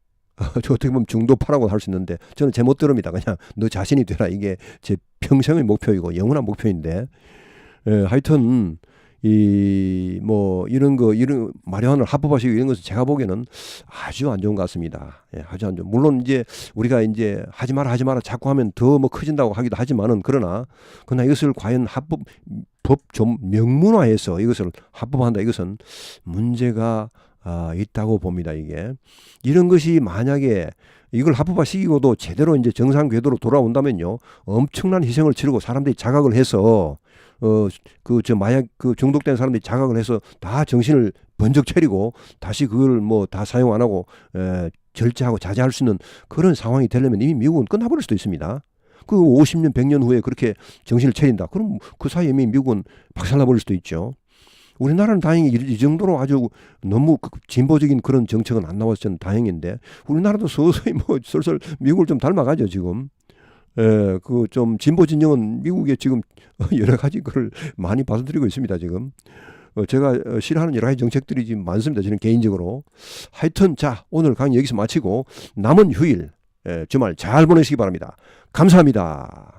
A: 저 어떻게 보면 중도파라고 할 수 있는데 저는 제 멋대로입니다. 그냥 너 자신이 되라 이게 제 평생의 목표이고 영원한 목표인데 하여튼 이런 마리화나를 합법화시키고 이런 것은 제가 보기에는 아주 안 좋은 것 같습니다. 예, 아주 안 좋은. 물론 이제 우리가 이제 하지 마라 자꾸 하면 더 뭐 커진다고 하기도 하지만은 그러나 이것을 과연 법 좀 명문화해서 이것을 합법화한다 이것은 문제가 있다고 봅니다. 이게 이런 것이 만약에 이걸 합법화시키고도 제대로 이제 정상 궤도로 돌아온다면요 엄청난 희생을 치르고 사람들이 자각을 해서 마약 중독된 사람들이 자각을 해서 다 정신을 번쩍 차리고 다시 그걸 뭐 다 사용 안 하고 절제하고 자제할 수 있는 그런 상황이 되려면 이미 미국은 끝나버릴 수도 있습니다. 그 50년 100년 후에 그렇게 정신을 차린다. 그럼 그 사이에 이미 미국은 박살나버릴 수도 있죠. 우리나라는 다행히 이 정도로 아주 너무 진보적인 그런 정책은 안 나와서 저는 다행인데 우리나라도 서서히 뭐 슬슬 미국을 좀 닮아가죠 지금. 그 좀 진보 진영은 미국에 지금 여러 가지 그걸 많이 받아들이고 있습니다 지금. 제가 싫어하는 여러 가지 정책들이 지금 많습니다 저는 개인적으로. 하여튼 자 오늘 강의 여기서 마치고 남은 휴일 주말 잘 보내시기 바랍니다. 감사합니다.